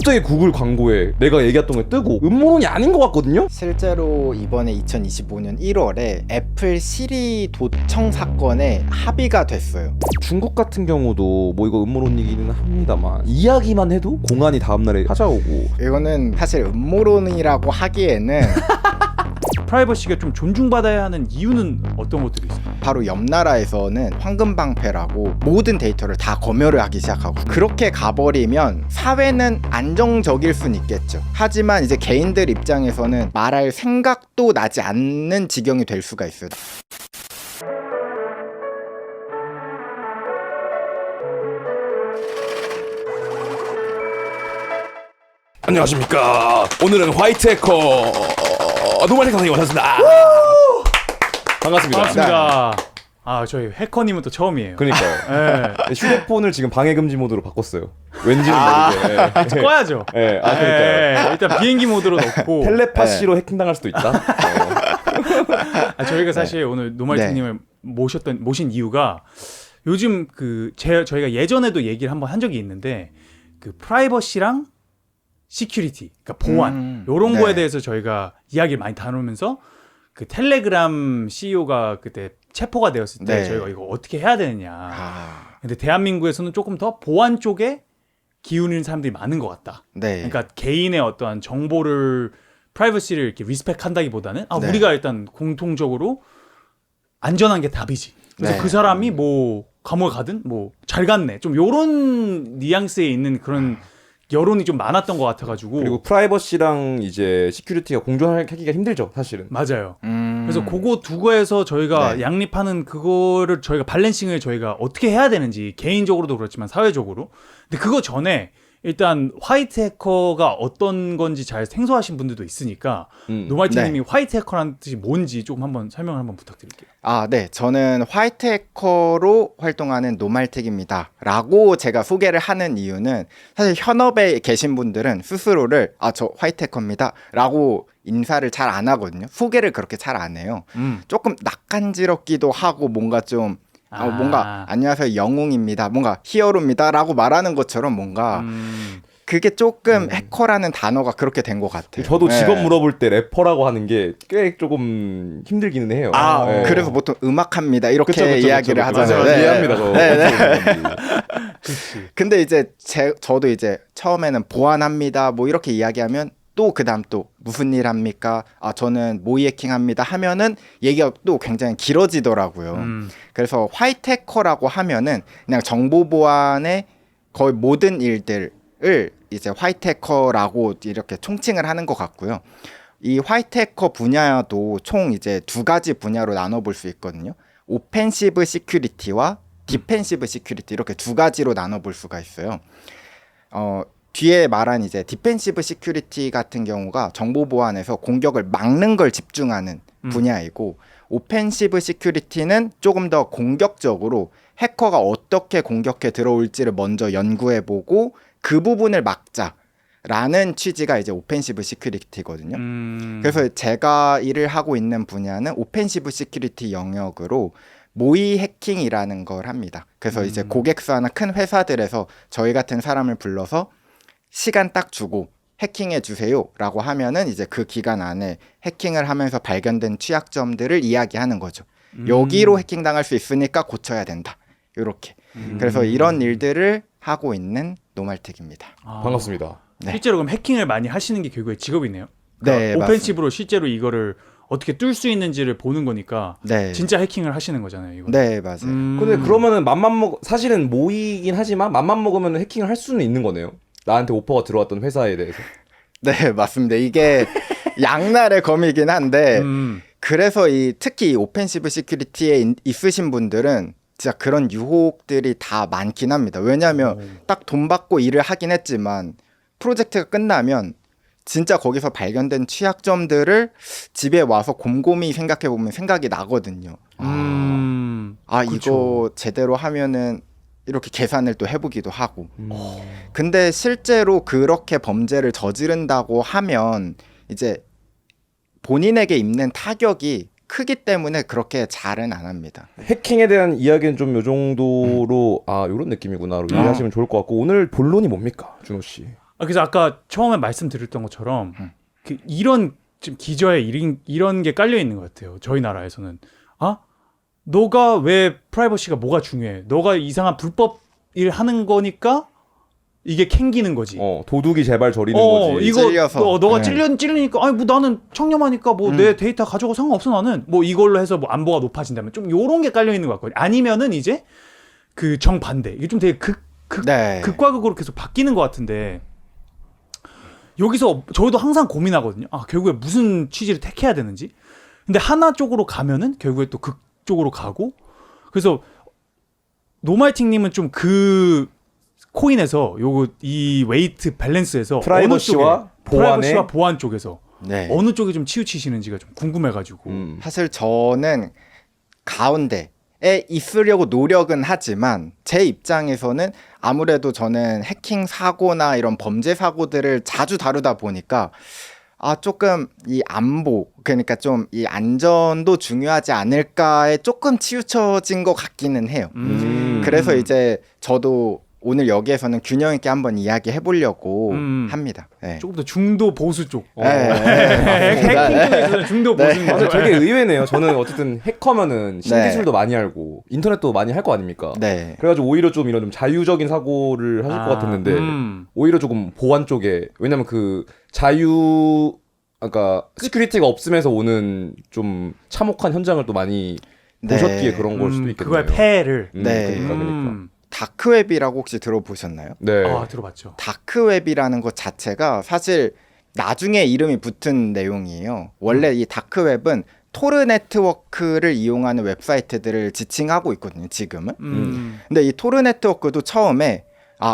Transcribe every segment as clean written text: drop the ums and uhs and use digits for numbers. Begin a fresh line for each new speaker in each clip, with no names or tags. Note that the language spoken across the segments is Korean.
갑자기 구글 광고에 내가 얘기했던 게 뜨고 음모론이 아닌 것 같거든요?
실제로 이번에 2025년 1월에 애플 시리 도청 사건에 합의가 됐어요.
중국 같은 경우도 뭐 이거 음모론이기는 합니다만 이야기만 해도 공안이 다음날에 찾아오고
이거는 사실 음모론이라고 하기에는
프라이버시가 좀 존중받아야 하는 이유는 어떤 것들이 있어요?
바로 옆 나라에서는 황금방패라고 모든 데이터를 다 검열을 하기 시작하고, 그렇게 가버리면 사회는 안정적일 순 있겠죠. 하지만 이제 개인들 입장에서는 말할 생각도 나지 않는 지경이 될 수가 있어요.
안녕하십니까. 오늘은 화이트 해커 노말 해커 선생님 오셨습니다. 반갑습니다.
반갑습니다. 아, 저희 해커님은 또 처음이에요.
그러니까요.
네.
휴대폰을 지금 방해 금지 모드로 바꿨어요. 왠지는 모르게.
꺼야죠.
네. 아, 그러니까요.
일단 비행기 모드로 넣고.
텔레파시로 해킹당할 수도 있다.
저희가 사실 오늘 노말팅님을 모신 이유가 요즘 저희가 예전에도 얘기를 한번 한 적이 있는데 그 프라이버시랑 시큐리티, 그러니까 보안 요런 거에 대해서 저희가 이야기를 많이 다루면서 그 텔레그램 CEO가 그때 체포가 되었을 때 저희가 이거 어떻게 해야 되느냐. 근데 대한민국에서는 조금 더 보안 쪽에 기울이는 사람들이 많은 것 같다. 그러니까 개인의 어떠한 정보를 프라이버시를 이렇게 리스펙한다기보다는 우리가 일단 공통적으로 안전한 게 답이지. 그래서 그 사람이 뭐 감옥에 가든 뭐 잘 갔네. 좀 요런 뉘앙스에 있는 그런 여론이 좀 많았던 것 같아가지고.
그리고 프라이버시랑 이제 시큐리티가 공존하기가 힘들죠, 사실은.
맞아요. 그래서 그거 두고해서 저희가 양립하는 그거를 저희가 밸런싱을 저희가 어떻게 해야 되는지, 개인적으로도 그렇지만 사회적으로. 근데 그거 전에 일단 화이트 해커가 어떤 건지 잘 생소하신 분들도 있으니까 노말팅님이 화이트 해커라는 뜻이 뭔지 조금 한번 설명을 한번 부탁드릴게요.
네. 저는 화이트 해커로 활동하는 노말틱입니다 라고 제가 소개를 하는 이유는, 사실 현업에 계신 분들은 스스로를 저 화이트 해커입니다 라고 인사를 잘 안 하거든요. 소개를 그렇게 잘 안 해요. 조금 낯간지럽기도 하고 뭔가 좀 뭔가 안녕하세요 영웅입니다, 뭔가 히어로입니다 라고 말하는 것처럼 뭔가 그게 조금 해커라는 단어가 그렇게 된 것 같아요.
저도 직업 물어볼 때 래퍼라고 하는 게 꽤 조금 힘들기는 해요.
그래서 보통 음악합니다 이렇게
그쵸,
이야기를 하잖아요.
맞아요. 이해합니다.
근데 이제 저도 이제 처음에는 보안합니다 뭐 이렇게 이야기하면 또 그다음 또 무슨 일 합니까? 저는 모의 해킹합니다 하면은 얘기가 또 굉장히 길어지더라고요. 그래서 화이트 해커라고 하면은 그냥 정보 보안의 거의 모든 일들을 이제 화이트 해커라고 이렇게 총칭을 하는 것 같고요. 이 화이트 해커 분야도 총 이제 두 가지 분야로 나눠볼 수 있거든요. 오펜시브 시큐리티와 디펜시브 시큐리티, 이렇게 두 가지로 나눠볼 수가 있어요. 뒤에 말한 이제 디펜시브 시큐리티 같은 경우가 정보 보안에서 공격을 막는 걸 집중하는 분야이고, 오펜시브 시큐리티는 조금 더 공격적으로 해커가 어떻게 공격해 들어올지를 먼저 연구해보고 그 부분을 막자라는 취지가 이제 오펜시브 시큐리티거든요. 그래서 제가 일을 하고 있는 분야는 오펜시브 시큐리티 영역으로 모의 해킹이라는 걸 합니다. 그래서 이제 고객사나 큰 회사들에서 저희 같은 사람을 불러서 시간 딱 주고 해킹해 주세요 라고 하면은 이제 그 기간 안에 해킹을 하면서 발견된 취약점들을 이야기하는 거죠. 여기로 해킹당할 수 있으니까 고쳐야 된다, 이렇게. 그래서 이런 일들을 하고 있는 노말틱입니다.
반갑습니다.
실제로 그럼 해킹을 많이 하시는 게 결국에 직업이네요.
네,
오펜시브로 실제로 이거를 어떻게 뚫을 수 있는지를 보는 거니까 진짜 해킹을 하시는 거잖아요. 이거.
네, 맞아요.
근데 그러면은 사실은 모이긴 하지만 맘만 먹으면 해킹을 할 수는 있는 거네요. 나한테 오퍼가 들어왔던 회사에 대해서.
네, 맞습니다. 이게 양날의 검이긴 한데 그래서 특히 이 오펜시브 시큐리티에 있으신 분들은 진짜 그런 유혹들이 다 많긴 합니다. 왜냐하면 딱 돈 받고 일을 하긴 했지만 프로젝트가 끝나면 진짜 거기서 발견된 취약점들을 집에 와서 곰곰이 생각해보면 생각이 나거든요. 이거 제대로 하면은 이렇게 계산을 또 해보기도 하고. 근데 실제로 그렇게 범죄를 저지른다고 하면 이제 본인에게 입는 타격이 크기 때문에 그렇게 잘은 안 합니다.
해킹에 대한 이야기는 좀 요 정도로 요런 느낌이구나로 이해하시면 좋을 것 같고, 오늘 본론이 뭡니까, 준호 씨?
그래서 아까 처음에 말씀드렸던 것처럼 그 이런 지금 기저에 이런 게 깔려 있는 것 같아요. 저희 나라에서는 너가 왜 프라이버시가 뭐가 중요해? 너가 이상한 불법 일 하는 거니까 이게 캥기는 거지.
도둑이 제발 저리는 거지.
이거
찔려서.
너가
네.
찔리니까 아니 뭐 나는 청렴하니까 뭐 내 데이터 가져고 상관없어 나는 뭐 이걸로 해서 뭐 안보가 높아진다면 좀 요런 게 깔려 있는 것 같거든요. 아니면은 이제 그 정반대. 이게 좀 되게
네.
극과 극으로 계속 바뀌는 것 같은데 여기서 저도 항상 고민하거든요. 결국에 무슨 취지를 택해야 되는지. 근데 하나 쪽으로 가면은 결국에 또 극 쪽으로 가고 그래서 노말팅님은 좀 그 코인에서 요거 이 웨이트 밸런스에서
프라이버시와
프라이버시와 보안 쪽에서
네.
어느 쪽에 좀 치우치시는지가 좀 궁금해가지고.
사실 저는 가운데에 있으려고 노력은 하지만 제 입장에서는 아무래도 저는 해킹 사고나 이런 범죄 사고들을 자주 다루다 보니까 조금 이 안보 그러니까 좀 이 안전도 중요하지 않을까에 조금 치우쳐진 것 같기는 해요. 그래서 이제 저도 오늘 여기에서는 균형 있게 한번 이야기해 보려고 합니다. 네.
조금 더 중도 보수 쪽.
맞습니다.
해킹 쪽에서는 중도 보수인
근데
거죠.
되게 의외네요. 저는 어쨌든 해커면은 신기술도
네.
많이 알고 인터넷도 많이 할 거 아닙니까?
네.
그래가지고 오히려 좀 이런 좀 자유적인 사고를 하실 것 같았는데 오히려 조금 보안 쪽에 왜냐면 그 그러니까 시큐리티가 없으면서 오는 좀 참혹한 현장을 또 많이 보셨기에 그런 걸 수도 있겠네요.
그거의 폐해를.
네.
그러니까.
다크웹이라고 혹시 들어보셨나요?
네.
들어봤죠.
다크웹이라는 것 자체가 사실 나중에 이름이 붙은 내용이에요. 원래 이 다크웹은 토르 네트워크를 이용하는 웹사이트들을 지칭하고 있거든요, 지금은. 근데 이 토르 네트워크도 처음에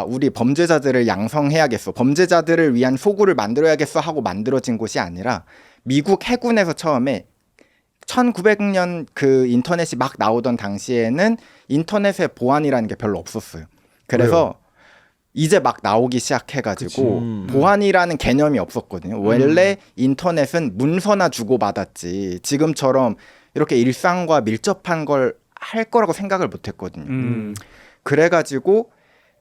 우리 범죄자들을 양성해야겠어. 범죄자들을 위한 소굴을 만들어야겠어 하고 만들어진 곳이 아니라 미국 해군에서 처음에 1900년 그 인터넷이 막 나오던 당시에는 인터넷의 보안이라는 게 별로 없었어요. 그래서 이제 막 나오기 시작해가지고 보안이라는 개념이 없었거든요. 원래 인터넷은 문서나 주고받았지 지금처럼 이렇게 일상과 밀접한 걸 할 거라고 생각을 못했거든요. 그래가지고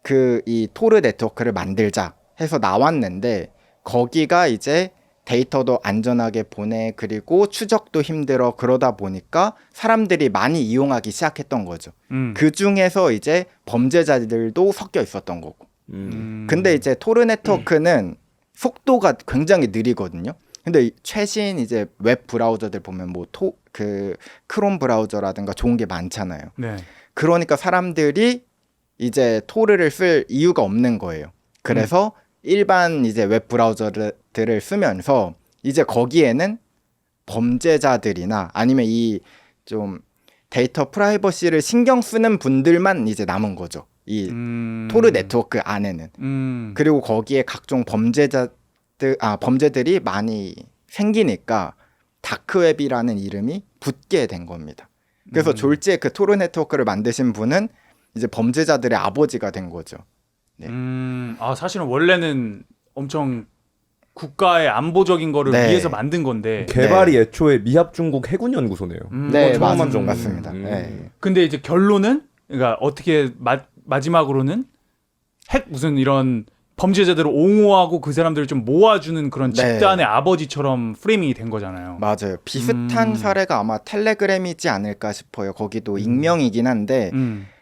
그 이 토르 네트워크를 만들자 해서 나왔는데 거기가 이제 데이터도 안전하게 보내 그리고 추적도 힘들어 그러다 보니까 사람들이 많이 이용하기 시작했던 거죠. 그 중에서 이제 범죄자들도 섞여 있었던 거고. 근데 이제 토르 네트워크는 속도가 굉장히 느리거든요. 근데 최신 이제 웹 브라우저들 보면 뭐 그 크롬 브라우저라든가 좋은 게 많잖아요.
네.
그러니까 사람들이 이제 토르를 쓸 이유가 없는 거예요. 그래서 일반 이제 웹 브라우저들을 쓰면서 이제 거기에는 범죄자들이나 아니면 이 좀 데이터 프라이버시를 신경 쓰는 분들만 이제 남은 거죠. 이 토르 네트워크 안에는. 그리고 거기에 각종 범죄들이 많이 생기니까 다크웹이라는 이름이 붙게 된 겁니다. 그래서 졸지에 그 토르 네트워크를 만드신 분은 이제 범죄자들의 아버지가 된 거죠. 네.
사실은 원래는 엄청 국가의 안보적인 거를
네.
위해서 만든 건데
개발이 애초에 미합 중국 해군 연구소네요.
네,
처음 한 정보.
맞습니다. 네.
근데 이제 결론은 그러니까 어떻게 마지막으로는 무슨 이런 범죄자들을 옹호하고 그 사람들을 좀 모아주는 그런
네.
집단의 아버지처럼 프레이밍이 된 거잖아요.
맞아요. 비슷한 사례가 아마 텔레그램이지 않을까 싶어요. 거기도 익명이긴 한데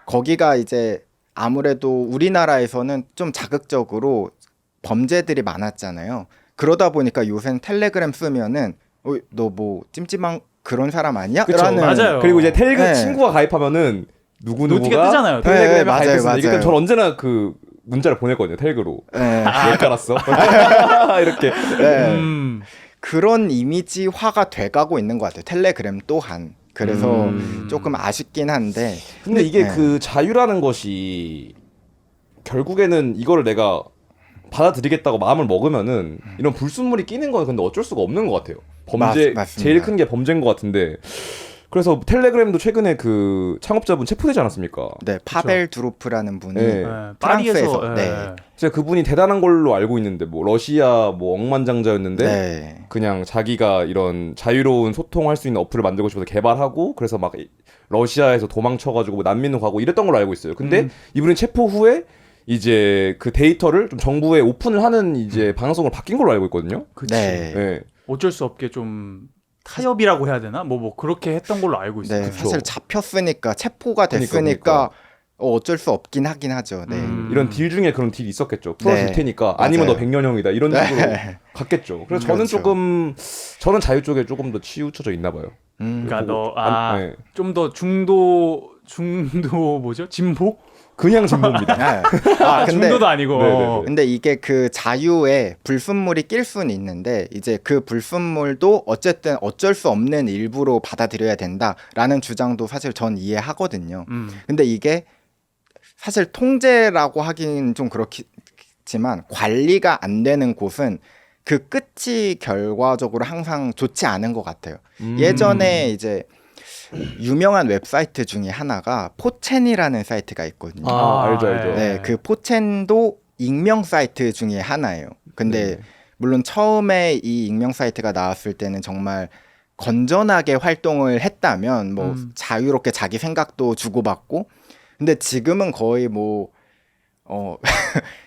거기가 이제 아무래도 우리나라에서는 좀 자극적으로 범죄들이 많았잖아요. 그러다 보니까 요새는 텔레그램 쓰면은 너 뭐 찜찜한 그런 사람 아니야?
그쵸, 맞아요.
그리고 이제 텔레그
네.
친구가 가입하면
노티가
누구누구가
뜨잖아요.
텔레그램에
네,
가입했습니다.
맞아요,
이게
맞아요.
전 언제나 그 문자를 보냈거든요. 텔그로.
네.
왜 깔았어? 이렇게.
네. 그런 이미지화가 돼가고 있는 것 같아요. 텔레그램 또한. 그래서 조금 아쉽긴 한데.
근데 이게
네.
그 자유라는 것이 결국에는 이거를 내가 받아들이겠다고 마음을 먹으면은 이런 불순물이 끼는 건 근데 어쩔 수가 없는 것 같아요.
맞습니다.
제일 큰 게 범죄인 것 같은데. 그래서 텔레그램도 최근에 그 창업자분 체포되지 않았습니까?
네, 파벨 두로프라는 분이
네.
프랑스에서,
파리에서
네.
제가 그분이 대단한 걸로 알고 있는데 뭐 러시아 뭐 억만장자였는데
네.
그냥 자기가 이런 자유로운 소통할 수 있는 어플을 만들고 싶어서 개발하고 그래서 막 러시아에서 도망쳐가지고 뭐 난민으로 가고 이랬던 걸로 알고 있어요. 근데 이분이 체포 후에 이제 그 데이터를 좀 정부에 오픈을 하는 이제 방송으로 바뀐 걸로 알고 있거든요.
그치.
네.
네.
어쩔 수 없게 좀 타협이라고 해야 되나? 뭐 그렇게 했던 걸로 알고 있어요.
네,
그쵸.
사실 잡혔으니까 체포가 됐으니까 어쩔 수 없긴 하긴 하죠. 네.
이런 딜 중에 그런 딜이 있었겠죠. 풀어줄
네.
테니까 아니면 너
맞아요.
100년형이다 이런 식으로
네.
갔겠죠. 그래서 저는
그렇죠.
조금 저는 자유 쪽에 조금 더 치우쳐져 있나 봐요.
그러니까
보고- 네.
좀 더 중도 뭐죠? 진보?
그냥 진보입니다.
네. 아, 근데
중도도 아니고.
네네네.
근데 이게 그 자유에 불순물이 낄 수는 있는데 이제 그 불순물도 어쨌든 어쩔 수 없는 일부로 받아들여야 된다라는 주장도 사실 전 이해하거든요. 근데 이게 사실 통제라고 하긴 좀 그렇지만 관리가 안 되는 곳은 그 끝이 결과적으로 항상 좋지 않은 것 같아요. 예전에 이제 유명한 웹사이트 중에 하나가 포첸이라는 사이트가 있거든요.
알죠, 알죠.
네, 그 포첸도 익명 사이트 중에 하나예요. 근데 물론 처음에 이 익명 사이트가 나왔을 때는 정말 건전하게 활동을 했다면 뭐 자유롭게 자기 생각도 주고받고 근데 지금은 거의 뭐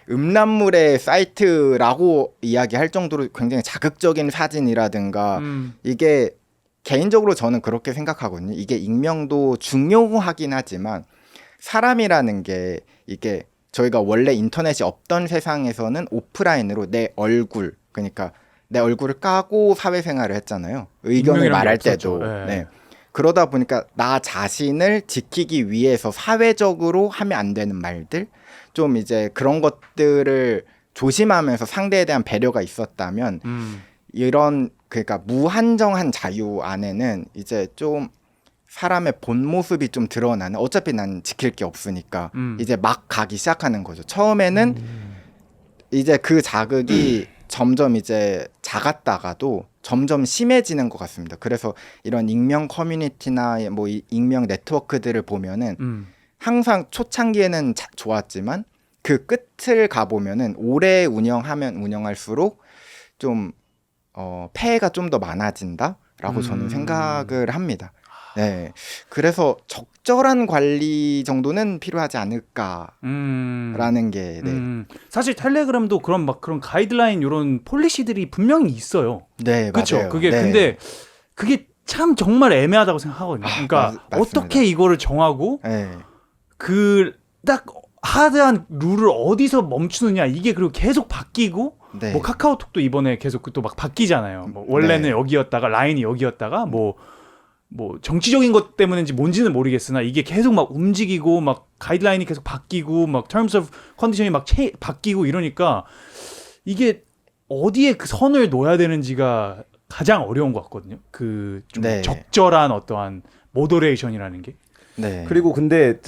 음란물의 사이트라고 이야기할 정도로 굉장히 자극적인 사진이라든가 이게 개인적으로 저는 그렇게 생각하거든요. 이게 익명도 중요하긴 하지만 사람이라는 게 이게 저희가 원래 인터넷이 없던 세상에서는 오프라인으로 내 얼굴 그러니까 내 얼굴을 까고 사회생활을 했잖아요. 의견을
익명이란 게
말할
없었죠.
때도.
네.
네. 그러다 보니까 나 자신을 지키기 위해서 사회적으로 하면 안 되는 말들 좀 이제 그런 것들을 조심하면서 상대에 대한 배려가 있었다면 이런 그러니까 무한정한 자유 안에는 이제 좀 사람의 본 모습이 좀 드러나는 어차피 난 지킬 게 없으니까 이제 막 가기 시작하는 거죠. 처음에는 이제 그 자극이 점점 이제 작았다가도 점점 심해지는 것 같습니다. 그래서 이런 익명 커뮤니티나 뭐 익명 네트워크들을 보면은 항상 초창기에는 좋았지만 그 끝을 가보면은 오래 운영하면 운영할수록 좀 폐해가 좀 더 많아진다라고 저는 생각을 합니다. 네, 그래서 적절한 관리 정도는 필요하지 않을까라는 게 네,
사실 텔레그램도 그런 가이드라인 이런 폴리시들이 분명히 있어요.
네
그렇죠.
맞아요.
그게
네.
근데 그게 참 정말 애매하다고 생각하거든요. 그러니까
맞습니다.
어떻게 이거를 정하고
네.
그 딱 하드한 룰을 어디서 멈추느냐 이게 그리고 계속 바뀌고
네.
뭐 카카오톡도 이번에 계속 또 막 바뀌잖아요. 뭐 원래는
네.
여기였다가 라인이 여기였다가 뭐 정치적인 것 때문인지 뭔지는 모르겠으나 이게 계속 막 움직이고 막 가이드라인이 계속 바뀌고 막 terms of condition이 막 바뀌고 이러니까 이게 어디에 그 선을 놓아야 되는지가 가장 어려운 것 같거든요. 그 좀
네.
적절한 어떠한 모더레이션이라는 게.
네.
그리고 근데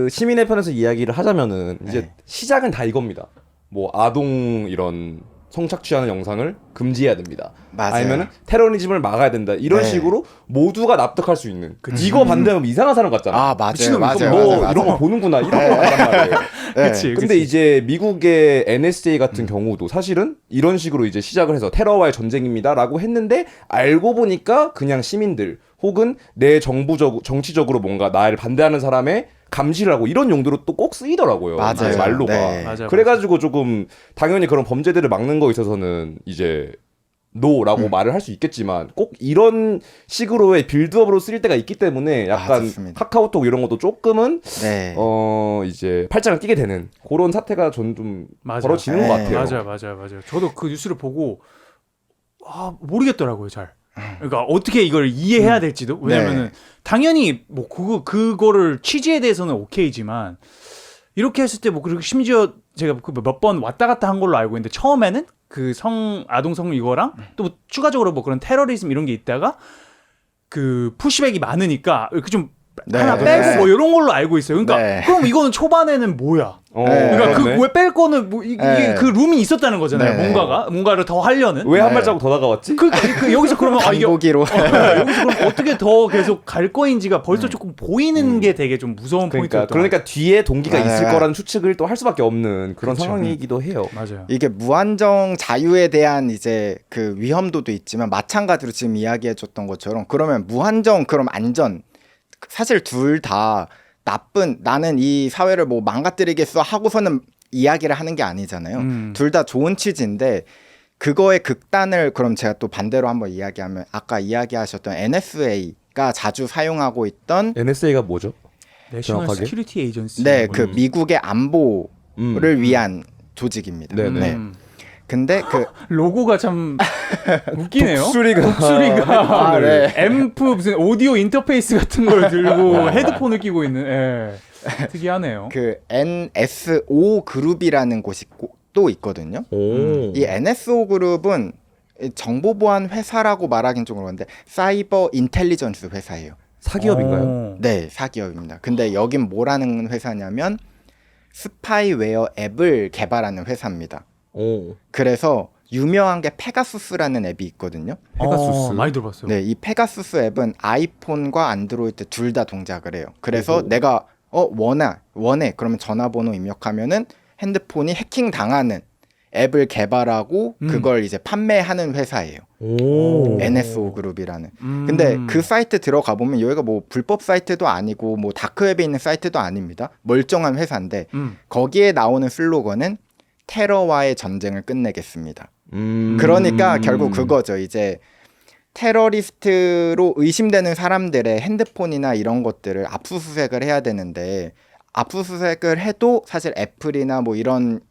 시민의 편에서 이야기를 하자면은 이제
네.
시작은 다 이겁니다. 뭐 아동 이런 성착취하는 영상을 금지해야 됩니다.
맞아요.
아니면은 테러리즘을 막아야 된다. 이런
네.
식으로 모두가 납득할 수 있는. 이거 반대하면 이상한 사람 같잖아.
아 맞아요.
미친놈,
맞아요.
이거
너
맞아요.
이런 거 보는구나. 이런 거 같단 말이에요.
네.
그치.
근데 이제 미국의 NSA 같은 경우도 사실은 이런 식으로 이제 시작을 해서 테러와의 전쟁입니다라고 했는데 알고 보니까 그냥 시민들 혹은 내 정치적으로 뭔가 나를 반대하는 사람의 감시를 하고 이런 용도로 또 꼭 쓰이더라고요.
맞아요.
이제 말로가.
네.
맞아요.
그래가지고 조금 당연히 그런 범죄들을 막는 거 있어서는 이제 노라고 말을 할 수 있겠지만 꼭 이런 식으로의 빌드업으로 쓰일 때가 있기 때문에 약간
좋습니다.
카카오톡 이런 것도 조금은
네.
이제 팔짱을 끼게 되는 그런 사태가 전 좀
맞아요.
벌어지는
네.
것 같아요.
맞아요. 저도 그 뉴스를 보고 모르겠더라고요, 잘. 그러니까 어떻게 이걸 이해해야 될지도. 왜냐면은
네.
당연히 뭐 그거를 취지에 대해서는 오케이지만 이렇게 했을 때 뭐 그리고 심지어 제가 몇 번 왔다 갔다 한 걸로 알고 있는데 처음에는 그 아동성 이거랑 또 추가적으로 뭐 그런 테러리즘 이런 게 있다가 그 푸시백이 많으니까 이렇게 좀
네.
하나 빼고
네.
뭐 이런 걸로 알고 있어요. 그러니까
네.
그럼 이거는 초반에는 뭐야?
네.
그러니까
그렇네.
그 왜 뺄 거는 뭐 이게
네.
그 룸이 있었다는 거잖아요.
네.
뭔가를 더 하려는.
왜 한
네.
발자국 더 다가왔지?
그 여기서 그러면 이게
간보기로
여기서 그럼 어떻게 더 계속 갈 거인지가 벌써 조금 보이는 게 되게 좀 무서운 포인트였던
그러니까 뒤에 동기가
네.
있을 거라는 추측을 또 할 수밖에 없는 그런
그렇죠.
상황이기도 해요.
맞아요.
이게 무한정 자유에 대한 이제 그 위험도도 있지만 마찬가지로 지금 이야기해줬던 것처럼 그러면 무한정 그럼 안전 사실 둘 다 나쁜 나는 이 사회를 뭐 망가뜨리겠어 하고서는 이야기를 하는 게 아니잖아요. 둘 다 좋은 취지인데 그거의 극단을 그럼 제가 또 반대로 한번 이야기하면 아까 이야기하셨던 NSA가 자주 사용하고 있던
NSA가 뭐죠?
내셔널
정확하게?
시큐리티 에이전시.
네, 그 미국의 안보를 위한 조직입니다.
네네.
네. 근데 그
로고가 참 웃기네요.
독수리가.
독수리가
아, 네.
앰프 무슨 오디오 인터페이스 같은 걸 들고 헤드폰을 끼고 있는. 예. 특이하네요.
그 NSO 그룹이라는 곳이 또 있거든요.
오.
이 NSO 그룹은 정보보안 회사라고 말하긴 좀 그런데 사이버 인텔리전스 회사예요.
사기업인가요?
네, 사기업입니다. 근데 여긴 뭐라는 회사냐면 스파이웨어 앱을 개발하는 회사입니다.
오.
그래서 유명한 게 페가수스라는 앱이 있거든요.
페가수스.
많이 들어봤어요.
네, 이 페가수스 앱은 아이폰과 안드로이드 둘 다 동작을 해요. 그래서
오호.
내가 원해 그러면 전화번호 입력하면은 핸드폰이 해킹 당하는 앱을 개발하고 그걸 이제 판매하는 회사예요.
오.
NSO 그룹이라는. 근데 그 사이트 들어가 보면 여기가 뭐 불법 사이트도 아니고 뭐 다크웹에 있는 사이트도 아닙니다. 멀쩡한 회사인데 거기에 나오는 슬로건은 테러와의 전쟁을 끝내겠습니다. 그러니까 결국 그거죠. 이제 테러리스트로 의심되는 사람들의 핸드폰이나 이런 것들을 압수수색을 해야 되는데 압수수색을 해도 사실 애플이나 뭐 이런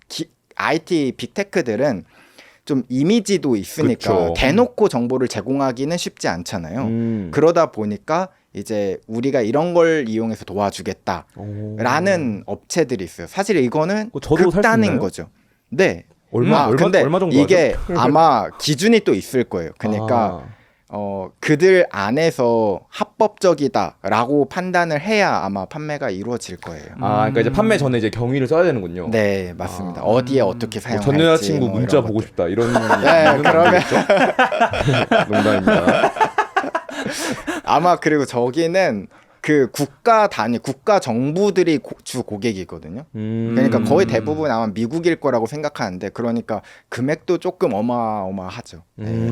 IT 빅테크들은 좀 이미지도 있으니까
그쵸.
대놓고 정보를 제공하기는 쉽지 않잖아요. 그러다 보니까 이제 우리가 이런 걸 이용해서 도와주겠다라는 업체들이 있어요. 사실 이거는
저도 살수
극단인
있나요?
거죠. 네.
얼마
근데
정도
이게 아마 기준이 또 있을 거예요. 그러니까 그들 안에서 합법적이다라고 판단을 해야 아마 판매가 이루어질 거예요.
그러니까 이제 판매 전에 이제 경위를 써야 되는군요.
네, 맞습니다. 어디에 어떻게 사용할지.
전 여자친구
뭐
문자
이런
보고
것들.
싶다 이런.
네, 그러면
농담입니다.
아마 그리고 저기는 그 국가 단위, 국가 정부들이 주 고객이거든요. 그러니까 거의 대부분 아마 미국일 거라고 생각하는데 그러니까 금액도 조금 어마어마하죠. 네.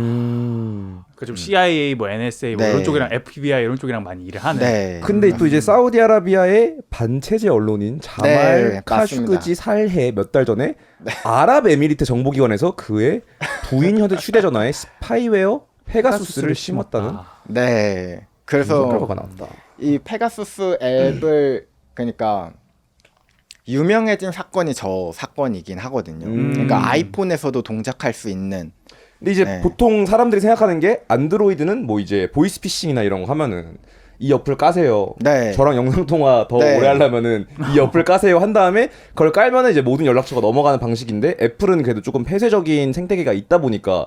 그 좀 CIA, 뭐 NSA, 뭐
네.
이런 쪽이랑 FBI 이런 쪽이랑 많이 일을 하는.
네.
근데 또 이제 사우디아라비아의 반체제 언론인 자말
네,
카슈그지 살해 몇 달 전에 아랍에미리트 정보기관에서 그의 부인 휴대전화에 스파이웨어 페가수스를 심었다는
네. 그래서
결과가 나왔다.
이 페가수스 앱을 그러니까 유명해진 사건이 저 사건이긴 하거든요. 그러니까 아이폰에서도 동작할 수 있는.
근데 이제
네.
보통 사람들이 생각하는 게 안드로이드는 뭐 이제 보이스피싱이나 이런 거 하면은 이 어플 까세요.
네.
저랑 영상 통화 더
네.
오래 하려면은 이 어플 까세요 한 다음에 그걸 깔면은 이제 모든 연락처가 넘어가는 방식인데 애플은 그래도 조금 폐쇄적인 생태계가 있다 보니까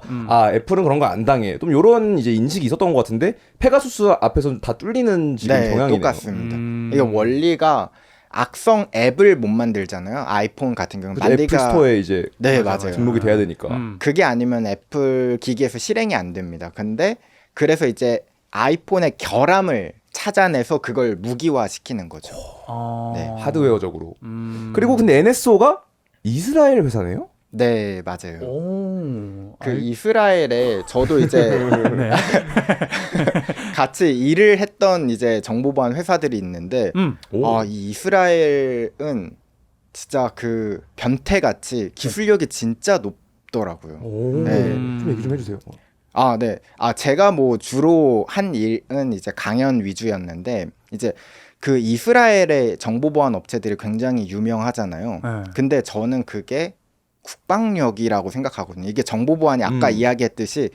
애플은 그런 거 안 당해. 좀 요런 이제 인식이 있었던 것 같은데 페가수스 앞에서 다 뚫리는 지금
네,
경향이네요.
똑같습니다. 이게 원리가 악성 앱을 못 만들잖아요. 아이폰 같은 경우는
그래서 애플 스토어에 이제
네, 맞아요.
등록이 돼야 되니까.
그게 아니면 애플 기기에서 실행이 안 됩니다. 근데 그래서 이제 아이폰의 결함을 찾아내서 그걸 무기화 시키는 거죠.
네, 하드웨어적으로. 그리고 근데 NSO가 이스라엘 회사네요?
네, 맞아요.
오.
그 이스라엘에 저도 이제 같이 일을 했던 이제 정보보안 회사들이 있는데 이 이스라엘은 진짜 그 변태같이 기술력이 진짜 높더라고요. 네.
좀 얘기 좀 해주세요.
네. 제가 뭐 주로 한 일은 이제 강연 위주였는데 이제 그 이스라엘의 정보보안 업체들이 굉장히 유명하잖아요.
네.
근데 저는 그게 국방력이라고 생각하거든요. 이게 정보보안이 아까 이야기했듯이